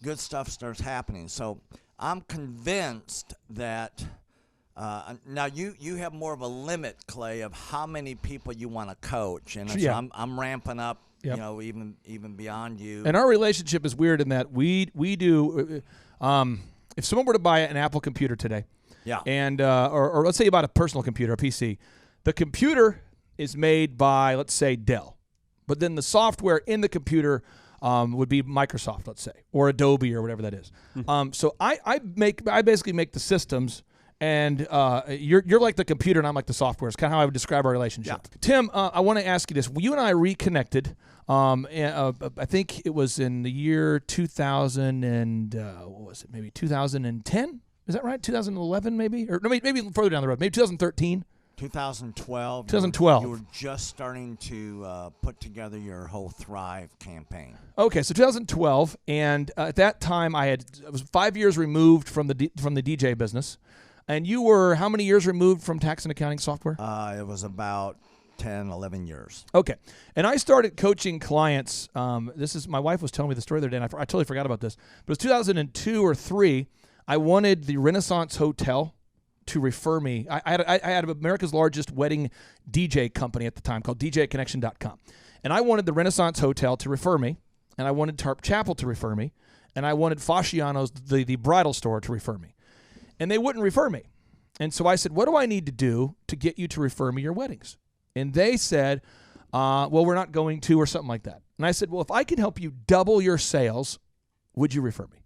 good stuff starts happening. So I'm convinced that now you have more of a limit, Clay, of how many people you want to coach, and so I'm ramping up, even beyond you. And our relationship is weird in that we do. If someone were to buy an Apple computer today, Yeah. And or let's say about a personal computer, a PC. The computer is made by, let's say, Dell, but then the software in the computer would be Microsoft, let's say, or Adobe or whatever that is. So I basically make the systems, and you're like the computer and I'm like the software. It's kind of how I would describe our relationship. Yeah. Tim, I want to ask you this. You and I reconnected. I think it was in the year 2000 and what was it? Maybe 2010. Is that right? 2011, maybe, or no, maybe further down the road. Maybe 2013. 2012. 2012. You were just starting to put together your whole Thrive campaign. Okay, so 2012, and at that time I was 5 years removed from the DJ business, and you were how many years removed from tax and accounting software? It was about 10, 11 years. Okay, and I started coaching clients. My wife was telling me the story the other day, and I totally forgot about this. But it was 2002 or 3. I wanted the Renaissance Hotel to refer me. I had America's largest wedding DJ company at the time called DJConnection.com. And I wanted the Renaissance Hotel to refer me, and I wanted Tarp Chapel to refer me, and I wanted Fasciano's, the bridal store, to refer me. And they wouldn't refer me. And so I said, what do I need to do to get you to refer me your weddings? And they said, well, we're not going to, or something like that. And I said, well, if I can help you double your sales, would you refer me?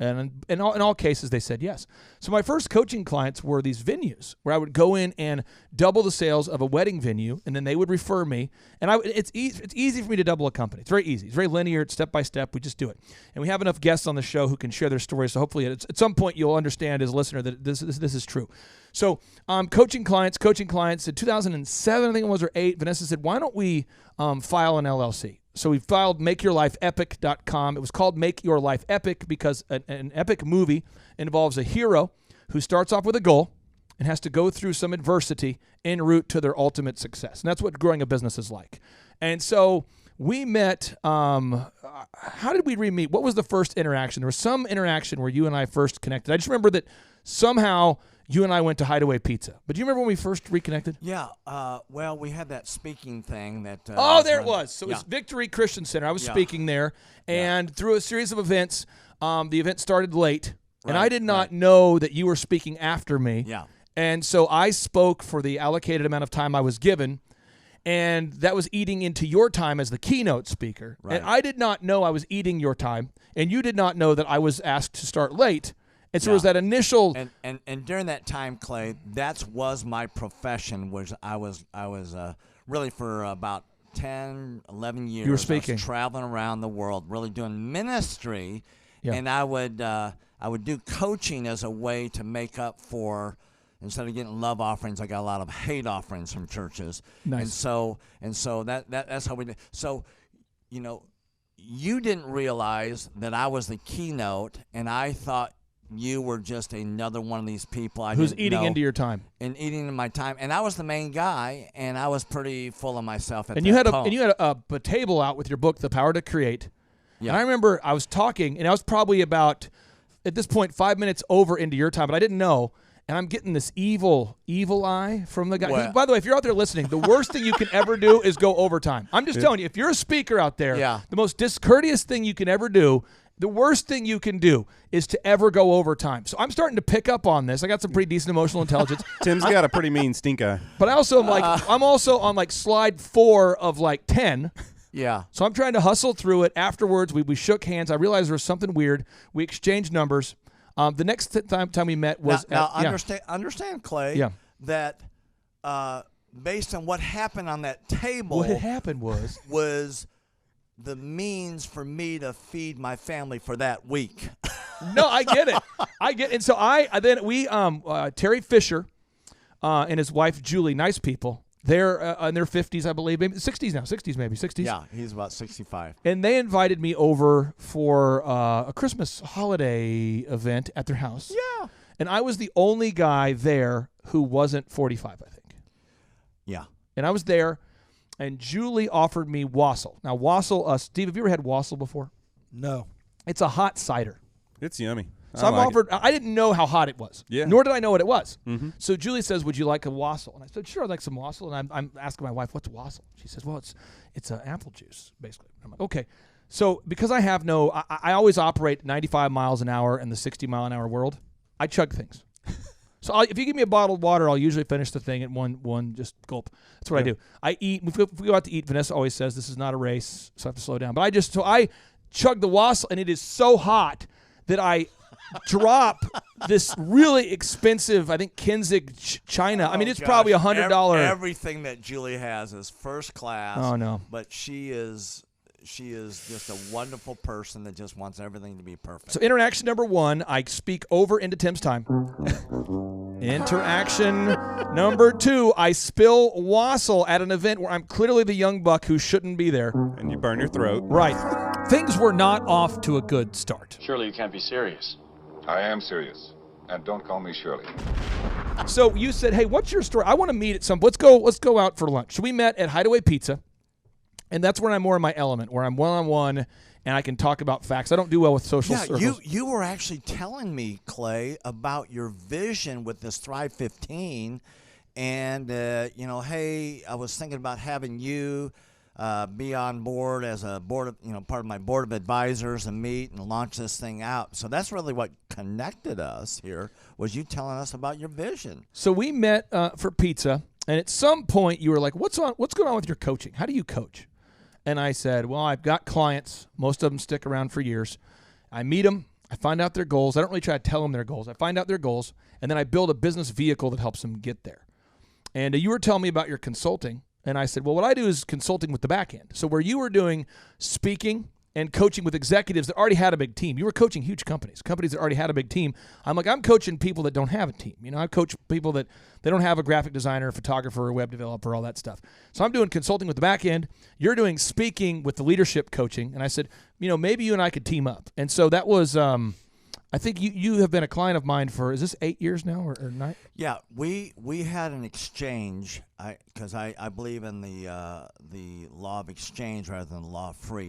And in all cases, they said yes. So my first coaching clients were these venues where I would go in and double the sales of a wedding venue, and then they would refer me. And it's easy for me to double a company. It's very easy. It's very linear. It's step by step. We just do it. And we have enough guests on the show who can share their stories. So hopefully at some point you'll understand as a listener that this is true. So coaching clients. In 2007, I think it was, or 8, Vanessa said, why don't we file an LLC? So we filed makeyourlifeepic.com. It was called Make Your Life Epic because an epic movie involves a hero who starts off with a goal and has to go through some adversity en route to their ultimate success. And that's what growing a business is like. And so we met. How did we re-meet? What was the first interaction? There was some interaction where you and I first connected. I just remember that somehow you and I went to Hideaway Pizza. But do you remember when we first reconnected? Yeah. Well, we had that speaking thing that. There it was. So it was Victory Christian Center. I was speaking there, and through a series of events, the event started late, and I did not know that you were speaking after me. Yeah. And so I spoke for the allocated amount of time I was given, and that was eating into your time as the keynote speaker. Right. And I did not know I was eating your time, and you did not know that I was asked to start late. And so it was that initial. And during that time, Clay, that was my profession. I was really for about 10, 11 years. You were speaking, I was traveling around the world, really doing ministry, and I would do coaching as a way to make up for. Instead of getting love offerings, I got a lot of hate offerings from churches. Nice. And so that's how we did. So, you didn't realize that I was the keynote, and I thought you were just another one of these people who's eating into your time and eating into my time. And I was the main guy, and I was pretty full of myself. And you had a table out with your book, The Power to Create. Yeah. And I remember I was talking, and I was probably about at this point 5 minutes over into your time, but I didn't know. And I'm getting this evil eye from the guy. Well, by the way, if you're out there listening, the worst thing you can ever do is go overtime. I'm just telling you, if you're a speaker out there, the most discourteous thing you can ever do, the worst thing you can do is to ever go overtime. So I'm starting to pick up on this. I got some pretty decent emotional intelligence. Tim's got a pretty mean stink eye. But I also I'm also on like slide 4 of like 10. Yeah. So I'm trying to hustle through it. Afterwards, we shook hands. I realized there was something weird. We exchanged numbers. The next time we met was understand, Clay. Yeah. That based on what happened on that table, what had happened was the means for me to feed my family for that week. No, I get it. And so Terry Fisher and his wife Julie, nice people. They're in their 50s, I believe, maybe 60s now, 60s maybe, 60s. Yeah, he's about 65. And they invited me over for a Christmas holiday event at their house. Yeah. And I was the only guy there who wasn't 45, I think. Yeah. And I was there, and Julie offered me wassail. Now, wassail, Steve, have you ever had wassail before? No. It's a hot cider. It's yummy. So I'm offered. I didn't know how hot it was. Yeah. Nor did I know what it was. Mm-hmm. So Julie says, "Would you like a wassail?" And I said, "Sure, I'd like some wassail." And I'm asking my wife, "What's wassail?" She says, "Well, it's apple juice, basically." I'm like, "Okay." So because I have I always operate 95 miles an hour in the 60 mile an hour world. I chug things. So if you give me a bottle of water, I'll usually finish the thing at one just gulp. That's what I do. I eat. If we go out to eat, Vanessa always says this is not a race, so I have to slow down. But I chug the wassail, and it is so hot that I drop this really expensive, I think, Kinzig china. I mean, it's probably $100. Everything that Julie has is first class. Oh, no. But she is just a wonderful person that just wants everything to be perfect. So interaction number 1, I speak over into Tim's time. Interaction number 2, I spill wassail at an event where I'm clearly the young buck who shouldn't be there. And you burn your throat. Right. Things were not off to a good start. Surely you can't be serious. I am serious. And don't call me Shirley. So you said, hey, what's your story? I want to meet at some. Let's go out for lunch. So we met at Hideaway Pizza. And that's when I'm more in my element, where I'm one-on-one and I can talk about facts. I don't do well with social circles. You were actually telling me, Clay, about your vision with this Thrive 15. And, hey, I was thinking about having you be on board as a board of, part of my board of advisors and meet and launch this thing out. So that's really what connected us here, was you telling us about your vision. So we met for pizza. And at some point you were like, what's going on with your coaching? How do you coach? And I said, well, I've got clients. Most of them stick around for years. I meet them. I find out their goals. I don't really try to tell them their goals. I find out their goals, and then I build a business vehicle that helps them get there. And you were telling me about your consulting, and I said, well, what I do is consulting with the back end. So where you were doing speaking and coaching with executives that already had a big team. You were coaching huge companies that already had a big team. I'm coaching people that don't have a team. I coach people that they don't have a graphic designer, photographer, web developer, all that stuff. So I'm doing consulting with the back end. You're doing speaking with the leadership coaching. And I said, maybe you and I could team up. And so that was, I think you have been a client of mine for, is this 8 years now or 9? Yeah, we had an exchange, because I believe in the law of exchange rather than the law of free.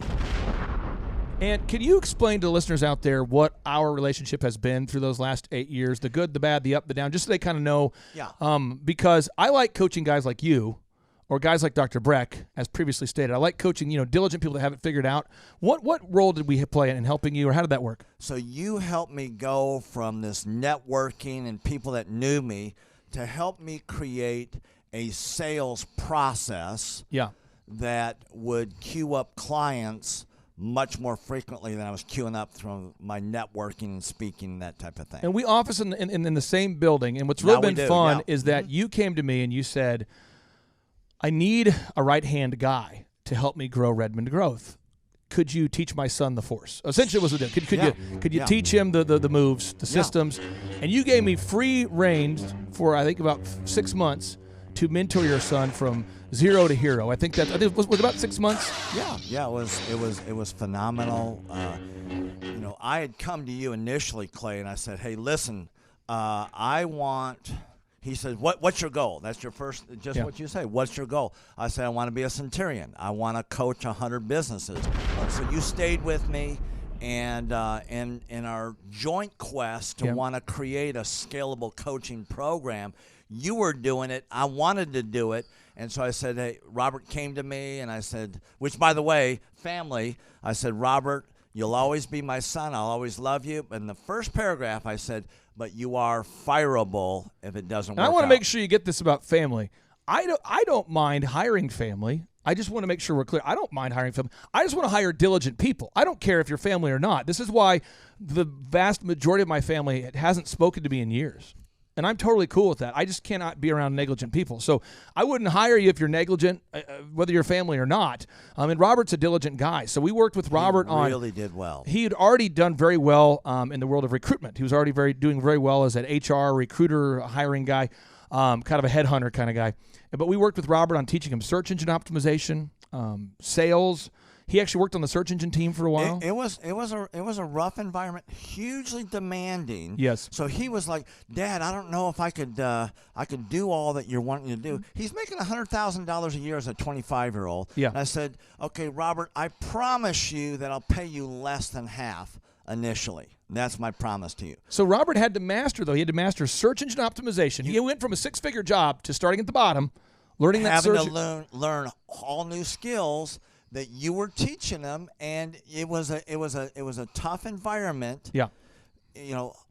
And can you explain to the listeners out there what our relationship has been through those last 8 years, the good, the bad, the up, the down, just so they kind of know? Yeah. Because I like coaching guys like you or guys like Dr. Breck, as previously stated. I like coaching, diligent people that haven't figured out. What role did we play in helping you, or how did that work? So you helped me go from this networking and people that knew me to help me create a sales process that would queue up clients much more frequently than I was queuing up through my networking and speaking, that type of thing. And we office in the same building. And what's really been fun is that you came to me and you said, I need a right-hand guy to help me grow Redmond Growth. Could you teach my son the force? Essentially, was the deal. Could you teach him the moves, the systems? And you gave me free reins for, I think, about 6 months to mentor your son from 0 to hero. I think it was about 6 months. Yeah, it was phenomenal. I had come to you initially, Clay, and I said, hey, listen, I want. He said, what's your goal? That's your first, what you say. What's your goal? I said, I want to be a centurion. I want to coach 100 businesses. So you stayed with me, and in our joint quest to want to create a scalable coaching program, you were doing it. I wanted to do it. And so I said, hey, Robert came to me, and I said, which, by the way, family, I said, Robert, you'll always be my son. I'll always love you. And the first paragraph, I said, but you are fireable if it doesn't work out. I want to make sure you get this about family. I don't mind hiring family. I just want to make sure we're clear. I don't mind hiring family. I just want to hire diligent people. I don't care if you're family or not. This is why the vast majority of my family hasn't spoken to me in years. And I'm totally cool with that. I just cannot be around negligent people. So I wouldn't hire you if you're negligent, whether you're family or not. And Robert's a diligent guy. So we worked with Robert on. He really did well. He had already done very well in the world of recruitment. He was already doing very well as an HR recruiter, hiring guy, kind of a headhunter kind of guy. But we worked with Robert on teaching him search engine optimization, sales. He actually worked on the search engine team for a while. It was a rough environment, hugely demanding. Yes. So he was like, Dad, I don't know if I could do all that you're wanting to do. He's making $100,000 a year as a 25-year-old. Yeah. And I said, okay, Robert, I promise you that I'll pay you less than half initially. That's my promise to you. So Robert had to master, though. He had to master search engine optimization. He went from a 6-figure job to starting at the bottom, learning that search. Having to learn all new skills that you were teaching them, and it was a tough environment. Yeah.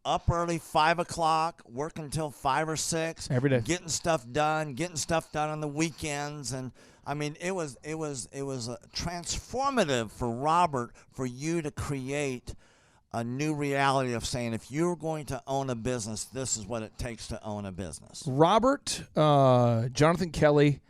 up early, 5 o'clock, working until 5 or 6 every day, getting stuff done on the weekends. And I mean, it was transformative for Robert, for you to create a new reality of saying, if you're going to own a business, this is what it takes to own a business. Robert, Jonathan Kelly,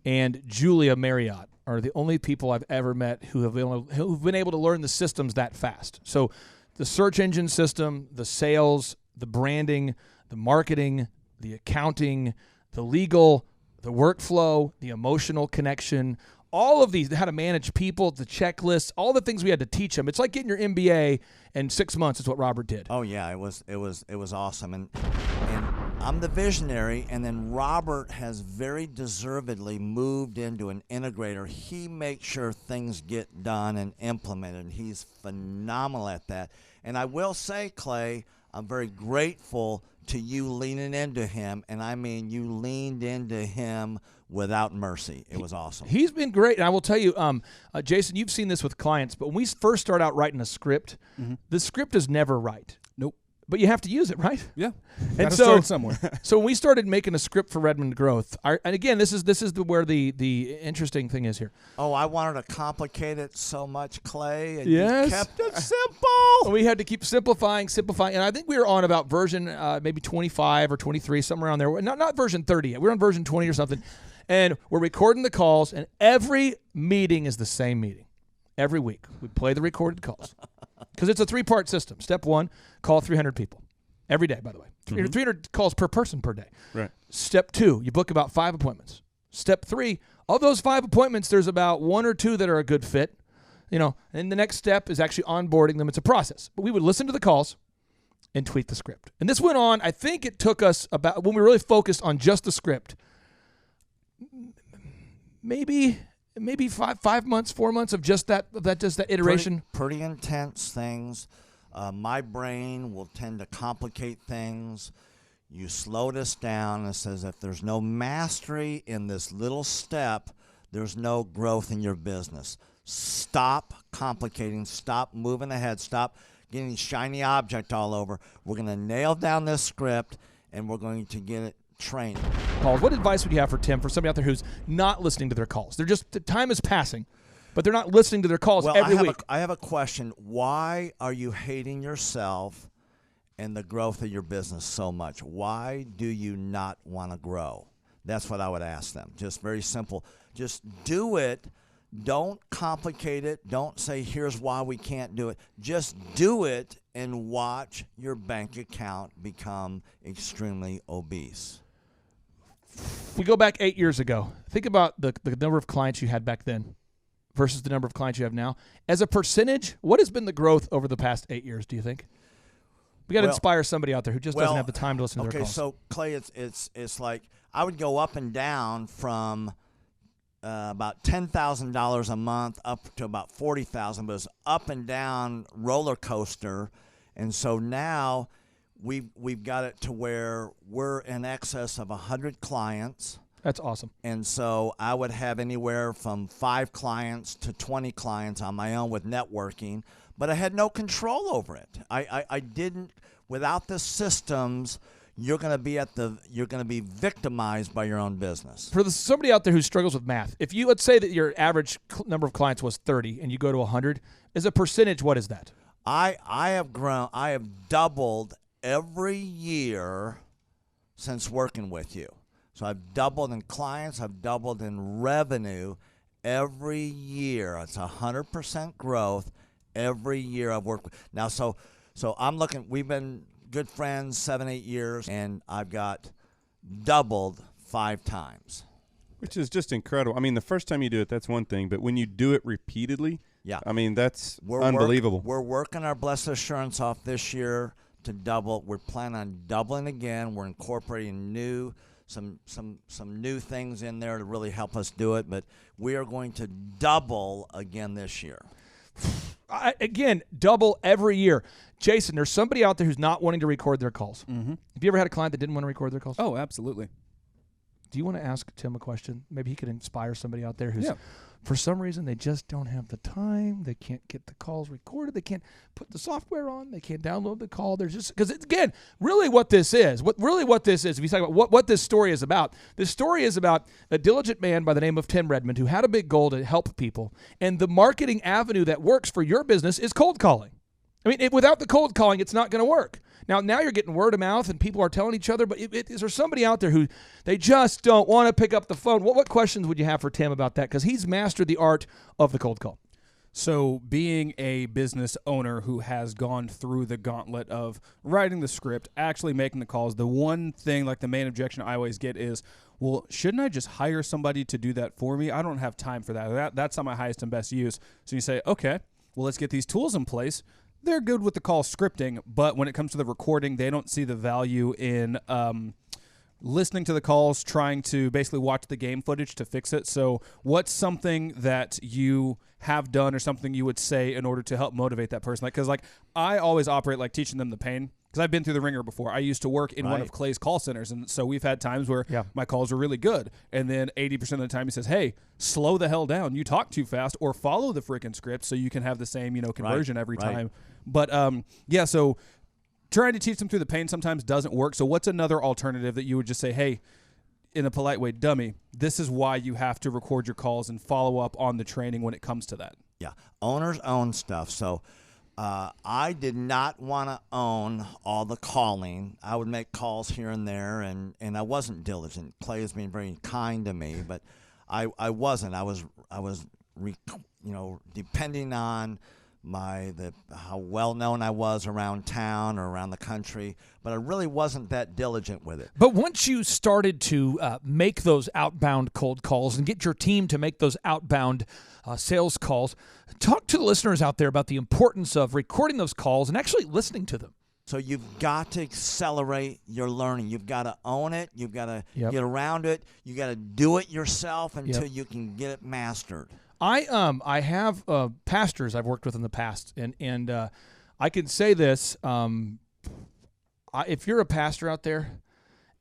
and Julia Marriott are the only people I've ever met who've been able to learn the systems that fast. So the search engine system, the sales, the branding, the marketing, the accounting, the legal, the workflow, the emotional connection, all of these, how to manage people, the checklists, all the things we had to teach them. It's like getting your MBA in 6 months is what Robert did. Oh yeah, it was awesome. And I'm the visionary, and then Robert has very deservedly moved into an integrator. He makes sure things get done and implemented, and he's phenomenal at that. And I will say, Clay, I'm very grateful to you leaning into him, and I mean you leaned into him without mercy. It was awesome. He's been great, and I will tell you, Jason, you've seen this with clients, but when we first start out writing a script, the script is never right. Nope. But you have to use it, right? Yeah. And so start somewhere. So when we started making a script for Redmond Growth, and again, this is where the interesting thing is here. Oh, I wanted to complicate it so much, Clay, and yes. you kept it simple. We had to keep simplifying, and I think we were on about version maybe 25 or 23, somewhere around there. Not version 30 yet. We're on version 20 or something, and we're recording the calls, and every meeting is the same meeting. Every week, we play the recorded calls because it's a 3-part system. Step 1, call 300 people every day, by the way. 300 calls per person per day. Right. Step 2, you book about 5 appointments. Step 3, of those 5 appointments, there's about 1 or 2 that are a good fit. And the next step is actually onboarding them. It's a process. But we would listen to the calls and tweak the script. And this went on, I think it took us about, when we really focused on just the script, maybe 5 months, 4 months of just that iteration. Pretty intense things. My brain will tend to complicate things. You slowed us down and says, if there's no mastery in this little step, there's no growth in your business. Stop complicating. Stop moving ahead. Stop getting shiny object all over. We're going to nail down this script, and we're going to get it trained. Calls. What advice would you have for Tim, for somebody out there who's not listening to their calls? The time is passing, but they're not listening to their calls every week. I have a question. Why are you hating yourself and the growth of your business so much? Why do you not want to grow? That's what I would ask them. Just very simple. Just do it. Don't complicate it. Don't say, here's why we can't do it. Just do it and watch your bank account become extremely obese. We go back 8 years ago. Think about the number of clients you had back then versus the number of clients you have now. As a percentage, what has been the growth over the past 8 years, do you think? We got to inspire somebody out there who just doesn't have the time to listen to their calls. Okay, so Clay, it's like I would go up and down from about $10,000 a month up to about $40,000, but it's up and down roller coaster. And so now we've got it to where we're in excess of 100 clients. That's awesome. And so I would have anywhere from 5 clients to 20 clients on my own with networking, but I had no control over it. I didn't, without the systems, you're going to be victimized by your own business. For somebody out there who struggles with math, if you, let's say that your average number of clients was 30 and you go to 100, as a percentage, what is that? I have doubled every year since working with you. So I've doubled in clients, I've doubled in revenue every year. It's 100% growth every year I've worked with. Now, so I'm looking, we've been good friends 7-8 years, and I've got doubled 5 times. Which is just incredible. I mean, the first time you do it, that's one thing, but when you do it repeatedly, yeah, I mean, that's unbelievable. We're working our Blessed Assurance off this year to double. We're planning on doubling again. We're incorporating some new things in there to really help us do it, but we are going to double again this year. Again, double every year. Jason, there's somebody out there who's not wanting to record their calls. Mm-hmm. Have you ever had a client that didn't want to record their calls? Oh, absolutely. Do you want to ask Tim a question? Maybe he could inspire somebody out there who's For some reason, they just don't have the time. They can't get the calls recorded. They can't put the software on. They can't download the call. There's just because again, really, what this is, if you talk about what this story is about, this story is about a diligent man by the name of Tim Redmond who had a big goal to help people, and the marketing avenue that works for your business is cold calling. I mean, without the cold calling, it's not going to work. Now you're getting word of mouth and people are telling each other, but is there somebody out there who they just don't want to pick up the phone? What questions would you have for Tim about that? Because he's mastered the art of the cold call. So being a business owner who has gone through the gauntlet of writing the script, actually making the calls, the one thing, like the main objection I always get is, well, shouldn't I just hire somebody to do that for me? I don't have time for that. That's not my highest and best use. So you say, okay, well, let's get these tools in place. They're good with the call scripting, but when it comes to the recording, they don't see the value in listening to the calls, trying to basically watch the game footage to fix it. So what's something that you have done or something you would say in order to help motivate that person? Because I always operate like teaching them the pain. Because I've been through the ringer before. I used to work in one of Clay's call centers, and so we've had times where my calls were really good, and then 80% of the time he says, hey, slow the hell down. You talk too fast, or follow the freaking script so you can have the same conversion every time. But, so trying to teach them through the pain sometimes doesn't work. So what's another alternative that you would just say, hey, in a polite way, dummy, this is why you have to record your calls and follow up on the training when it comes to that? Yeah, owners own stuff, so... I did not want to own all the calling. I would make calls here and there, and I wasn't diligent. Clay has been very kind to me, but I wasn't. I was depending on how well known I was around town or around the country, but I really wasn't that diligent with it. But once you started to make those outbound cold calls and get your team to make those outbound sales calls, talk to the listeners out there about the importance of recording those calls and actually listening to them. So you've got to accelerate your learning. You've got to own it. You've got to get around it. You got to do it yourself until you can get it mastered. I have pastors I've worked with in the past, and I can say this: if you're a pastor out there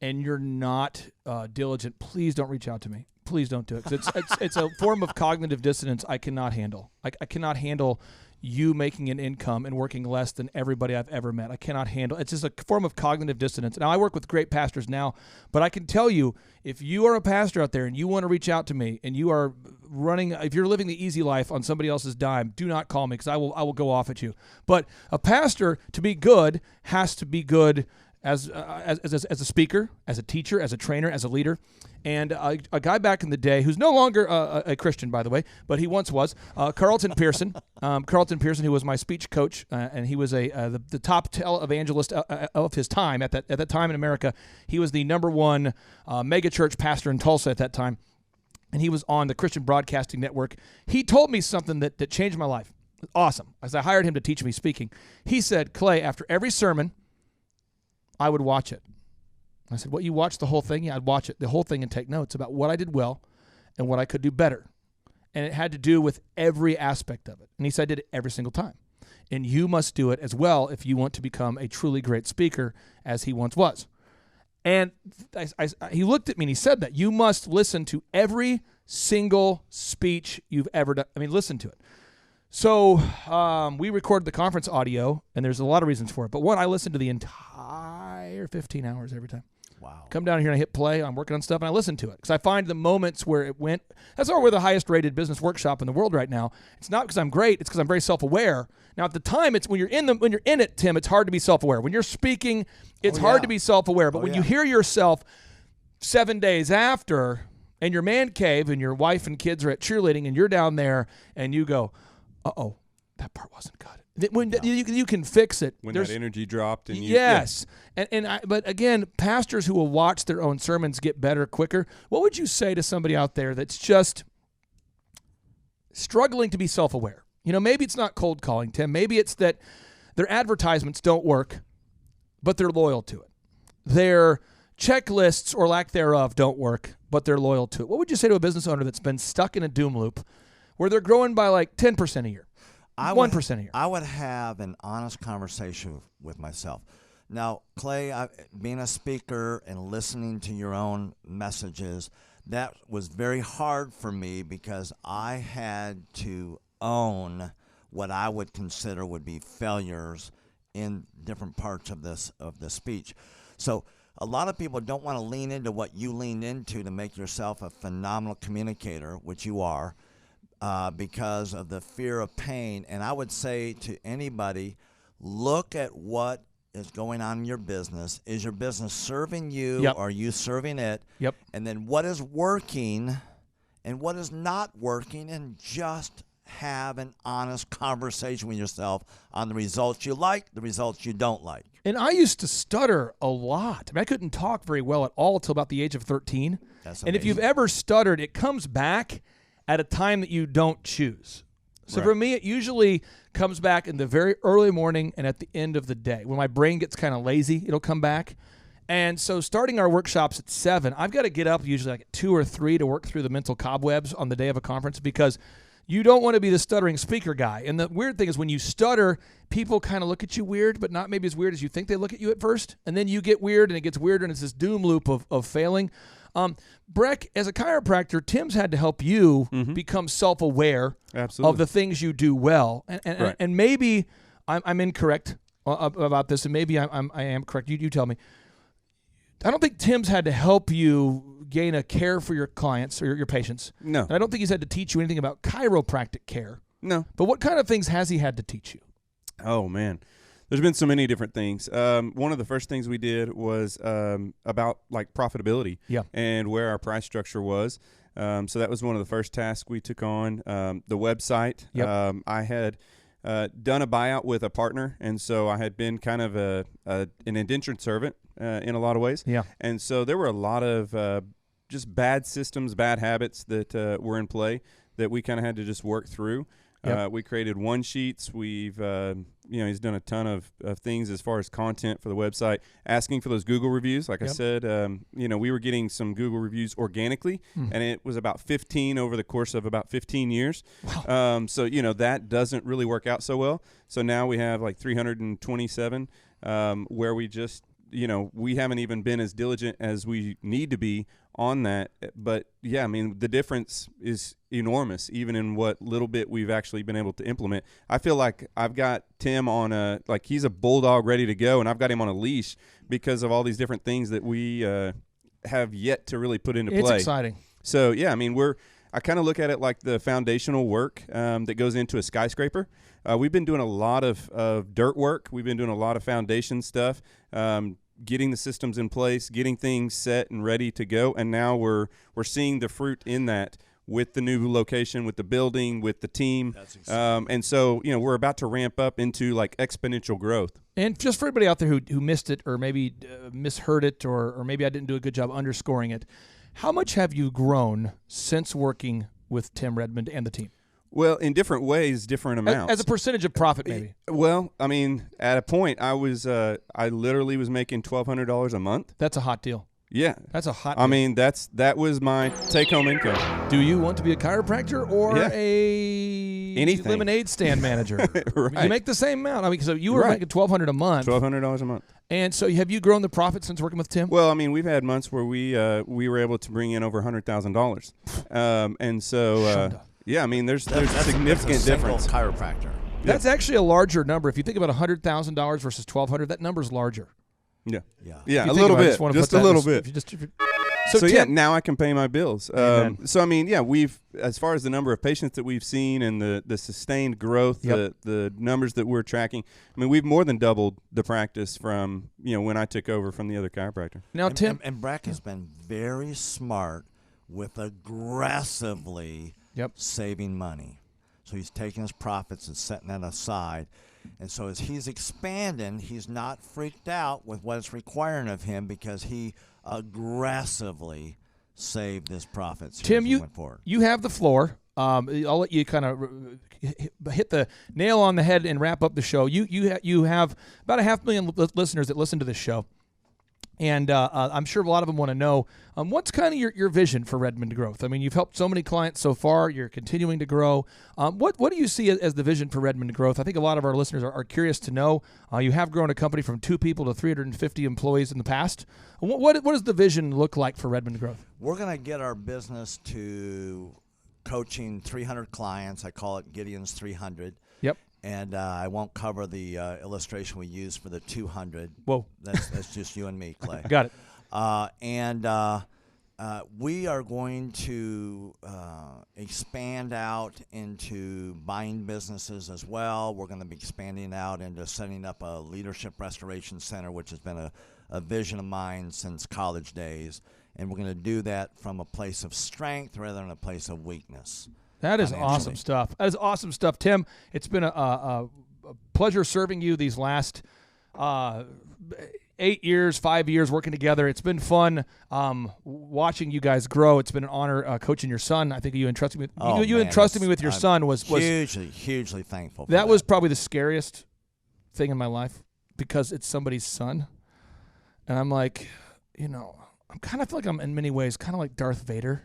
and you're not diligent, please don't reach out to me. Please don't do it. 'Cause it's a form of cognitive dissonance I cannot handle. I cannot handle you making an income and working less than everybody I've ever met. I cannot handle. It's just a form of cognitive dissonance. Now, I work with great pastors now, but I can tell you, if you are a pastor out there and you want to reach out to me and you are if you're living the easy life on somebody else's dime, do not call me because I will go off at you. But a pastor, to be good, has to be good as a speaker, as a teacher, as a trainer, as a leader. And a guy back in the day who's no longer a Christian, by the way, but he once was, Carlton Pearson. Carlton Pearson, who was my speech coach, and he was the top televangelist of his time at that time in America. He was the number one mega church pastor in Tulsa at that time, and he was on the Christian Broadcasting Network. He told me something that changed my life. Awesome. As I hired him to teach me speaking, he said, Clay, after every sermon, I would watch it. I said, what, you watch the whole thing? Yeah, I'd watch it, the whole thing, and take notes about what I did well and what I could do better. And it had to do with every aspect of it. And he said I did it every single time. And you must do it as well if you want to become a truly great speaker as he once was. And he looked at me and he said that. You must listen to every single speech you've ever done. I mean, listen to it. So we recorded the conference audio, and there's a lot of reasons for it. But one, I listened to the entire 15 hours every time. Wow. Come down here and I hit play. I'm working on stuff, and I listen to it because I find the moments where it went. That's why we're the highest-rated business workshop in the world right now. It's not because I'm great. It's because I'm very self-aware. Now, at the time, it's when you're in it, Tim. It's hard to be self-aware. When you're speaking, it's hard to be self-aware. But when you hear yourself 7 days after, in your man cave, and your wife and kids are at cheerleading, and you're down there, and you go, "Uh-oh, that part wasn't good." When you can fix it. When that energy dropped. And yes. But again, pastors who will watch their own sermons get better quicker. What would you say to somebody out there that's just struggling to be self-aware? Maybe it's not cold calling, Tim. Maybe it's that their advertisements don't work, but they're loyal to it. Their checklists or lack thereof don't work, but they're loyal to it. What would you say to a business owner that's been stuck in a doom loop where they're growing by like 10% a year? 1% a year. I would have an honest conversation with myself. Now, Clay, being a speaker and listening to your own messages, that was very hard for me because I had to own what I would consider would be failures in different parts of the speech. So a lot of people don't want to lean into what you leaned into to make yourself a phenomenal communicator, which you are, because of the fear of pain. And I would say to anybody, look at what is going on in your business. Is your business serving you? Yep. Or are you serving it? Yep. And then what is working and what is not working, and just have an honest conversation with yourself on the results you like, the results you don't like. And I used to stutter a lot. I mean, I couldn't talk very well at all until about the age of 13. That's and if you've amazing. ever stuttered, it comes back at a time that you don't choose. So Right. for me, it usually comes back in the very early morning and at the end of the day. When my brain gets kind of lazy, it'll come back. And so starting our workshops at 7, I've got to get up usually like at 2 or 3 to work through the mental cobwebs on the day of a conference, because you don't want to be the stuttering speaker guy. And the weird thing is when you stutter, people kind of look at you weird, but not maybe as weird as you think they look at you at first. And then you get weird and it gets weirder, and it's this doom loop of failing. Breck, as a chiropractor, Tim's had to help you become self-aware Absolutely. of the things you do well. Right. And maybe I'm incorrect about this, and maybe I am correct. You tell me. I don't think Tim's had to help you gain a care for your clients or your patients. No. And I don't think he's had to teach you anything about chiropractic care. No. But what kind of things has he had to teach you? Oh, man. There's been so many different things. One of the first things we did was about like profitability and where our price structure was. So that was one of the first tasks we took on. The website. I had done a buyout with a partner, and so I had been kind of an indentured servant in a lot of ways. Yeah. And so there were a lot of just bad systems, bad habits that were in play that we kind of had to just work through. We created one sheets. We've, he's done a ton of things as far as content for the website, asking for those Google reviews. Like I said, we were getting some Google reviews organically, and it was about 15 over the course of about 15 years. Wow. So, that doesn't really work out so well. So now we have like 327 where we just, we haven't even been as diligent as we need to be on that. But yeah, I mean, the difference is enormous, even in what little bit we've actually been able to implement. I feel like I've got Tim on he's a bulldog ready to go, and I've got him on a leash because of all these different things that we have yet to really put into play. It's exciting. So yeah, I mean, I kind of look at it like the foundational work that goes into a skyscraper. We've been doing a lot of dirt work. We've been doing a lot of foundation stuff, getting the systems in place, getting things set and ready to go. And now we're seeing the fruit in that with the new location, with the building, with the team. That's exciting. And so, we're about to ramp up into like exponential growth. And just for everybody out there who missed it, or maybe misheard it, or maybe I didn't do a good job underscoring it, how much have you grown since working with Tim Redmond and the team? Well, in different ways, different amounts. As a percentage of profit, maybe. Well, I mean, at a point, I literally was making $1,200 a month. That's a hot deal. Yeah, That's a hot deal. I mean, that was my take-home income. Do you want to be a chiropractor or Anything. lemonade stand manager? Right. You make the same amount. I mean, so you were Right. making $1,200 a month. $1,200 a month. And so have you grown the profit since working with Tim? Well, I mean, we've had months where we were able to bring in over $100,000, and so yeah, I mean, there's significant that's a single difference. chiropractor. That's actually a larger number. If you think about $100,000 versus $1,200, that number's larger. Yeah, Yeah. yeah, If you a think little about it, I bit, just wanna just put a that little in- bit. if you just- So yeah, Tim, now I can pay my bills. Amen. So I mean, yeah, we've, as far as the number of patients that we've seen and the sustained growth, Yep. the numbers that we're tracking, I mean, we've more than doubled the practice from when I took over from the other chiropractor. now Tim, And Brack has been very smart with aggressively saving money. So he's taking his profits and setting that aside. And so as he's expanding, he's not freaked out with what it's requiring of him because he aggressively saved his profits here Tim, as he went forward. you have the floor. I'll let you kind of hit the nail on the head and wrap up the show. You have about 500,000 listeners that listen to this show. And I'm sure a lot of them want to know, what's kind of your vision for Redmond growth? I mean, you've helped so many clients so far. You're continuing to grow. What do you see as the vision for Redmond growth? I think a lot of our listeners are curious to know. You have grown a company from 2 people to 350 employees in the past. What does the vision look like for Redmond growth? We're going to get our business to coaching 300 clients. I call it Gideon's 300. Yep. And I won't cover the illustration we use for the 200. Whoa. That's just you and me, Clay. Got it. We are going to expand out into buying businesses as well. We're going to be expanding out into setting up a leadership restoration center, which has been a vision of mine since college days. And we're going to do that from a place of strength rather than a place of weakness. That is awesome stuff. That is awesome stuff, Tim. It's been a pleasure serving you these last 8 years, 5 years working together. It's been fun watching you guys grow. It's been an honor coaching your son. I think you entrusted me. Entrusted me with your son was hugely thankful. That was probably the scariest thing in my life because it's somebody's son, and I'm like, I kind of feel like I'm in many ways kind of like Darth Vader.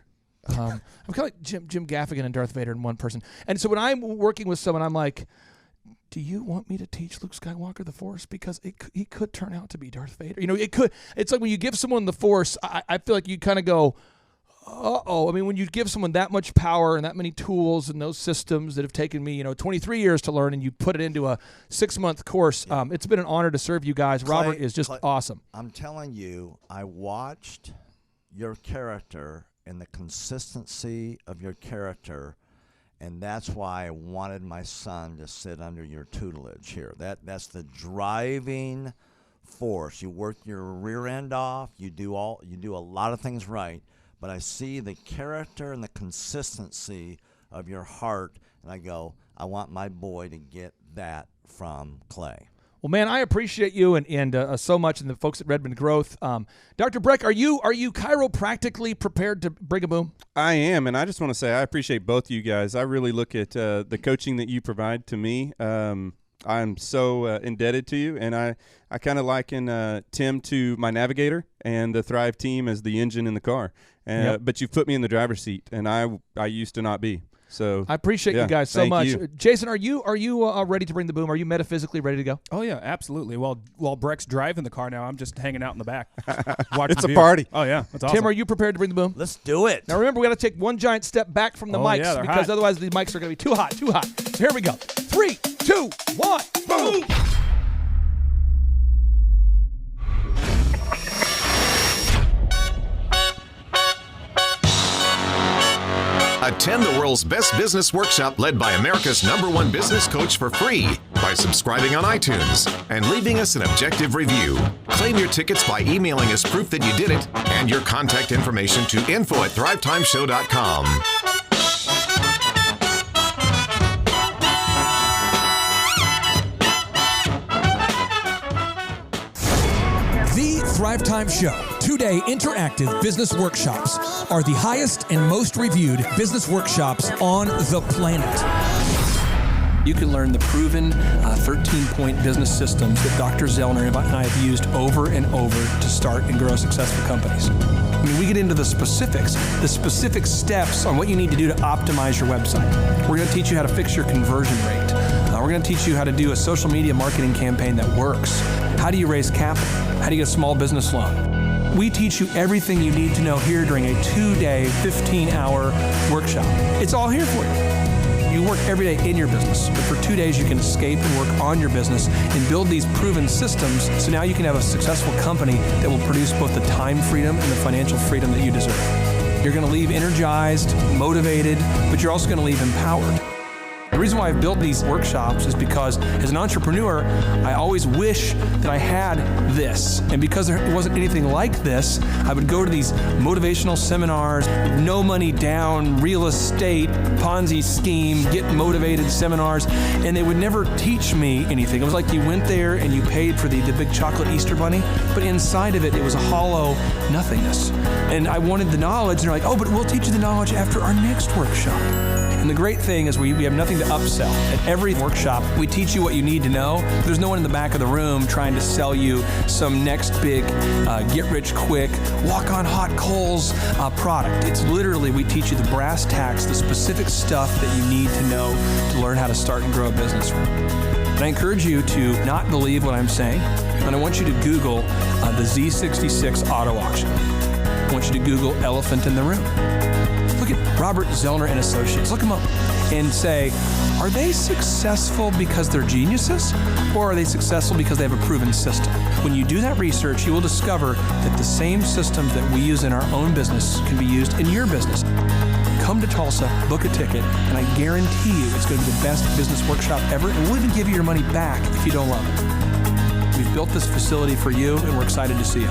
I'm kind of like Jim Gaffigan and Darth Vader in one person. And so when I'm working with someone, I'm like, do you want me to teach Luke Skywalker the Force? Because he could turn out to be Darth Vader. It could. It's like when you give someone the Force, I feel like you kind of go, uh-oh. I mean, when you give someone that much power and that many tools and those systems that have taken me, 23 years to learn, and you put it into a 6-month course, it's been an honor to serve you guys. Robert is just awesome. I'm telling you, I watched your character and the consistency of your character, and that's why I wanted my son to sit under your tutelage here. That's the driving force. You work your rear end off. You do a lot of things right, but I see the character and the consistency of your heart, and I go, I want my boy to get that from Clay. Well, man, I appreciate you and so much, and the folks at Redmond Growth. Dr. Breck, are you chiropractically prepared to bring a boom? I am, and I just want to say I appreciate both you guys. I really look at the coaching that you provide to me. I'm so indebted to you, and I kind of liken Tim to my navigator and the Thrive team as the engine in the car. Yep. But you've put me in the driver's seat, and I used to not be. So I appreciate you guys so much. You. Jason, are you ready to bring the boom? Are you metaphysically ready to go? Oh yeah, absolutely. While Breck's driving the car now, I'm just hanging out in the back. It's a party. Oh yeah, that's awesome. Tim, are you prepared to bring the boom? Let's do it. Now remember, we got to take one giant step back from the mics because otherwise the mics are going to be too hot. So here we go. 3, 2, 1, boom. Attend the world's best business workshop led by America's #1 business coach for free by subscribing on iTunes and leaving us an objective review. Claim your tickets by emailing us proof that you did it and your contact information to info@thrivetimeshow.com. The Thrive Time Show 2-day interactive business workshops are the highest and most reviewed business workshops on the planet. You can learn the proven 13-point business systems that Dr. Zellner and I have used over and over to start and grow successful companies. I mean, we get into the specific steps on what you need to do to optimize your website. We're going to teach you how to fix your conversion rate. We're going to teach you how to do a social media marketing campaign that works. How do you raise capital? How do you get a small business loan? We teach you everything you need to know here during a 2-day, 15-hour workshop. It's all here for you. You work every day in your business, but for 2 days you can escape and work on your business and build these proven systems so now you can have a successful company that will produce both the time freedom and the financial freedom that you deserve. You're going to leave energized, motivated, but you're also going to leave empowered. The reason why I've built these workshops is because as an entrepreneur, I always wish that I had this. And because there wasn't anything like this, I would go to these motivational seminars, no money down, real estate, Ponzi scheme, get motivated seminars, and they would never teach me anything. It was like you went there and you paid for the big chocolate Easter bunny, but inside of it, it was a hollow nothingness. And I wanted the knowledge, and they're like, oh, but we'll teach you the knowledge after our next workshop. And the great thing is we have nothing to upsell. At every workshop, we teach you what you need to know. There's no one in the back of the room trying to sell you some next big get-rich-quick, walk-on-hot coals product. It's literally, we teach you the brass tacks, the specific stuff that you need to know to learn how to start and grow a business. And I encourage you to not believe what I'm saying, and I want you to Google the Z66 auto auction. I want you to Google elephant in the room. Look at Robert Zellner and Associates. Look them up and say, are they successful because they're geniuses, or are they successful because they have a proven system? When you do that research, you will discover that the same systems that we use in our own business can be used in your business. Come to Tulsa, book a ticket, and I guarantee you it's going to be the best business workshop ever, and we'll even give you your money back if you don't love it. We've built this facility for you, and we're excited to see you.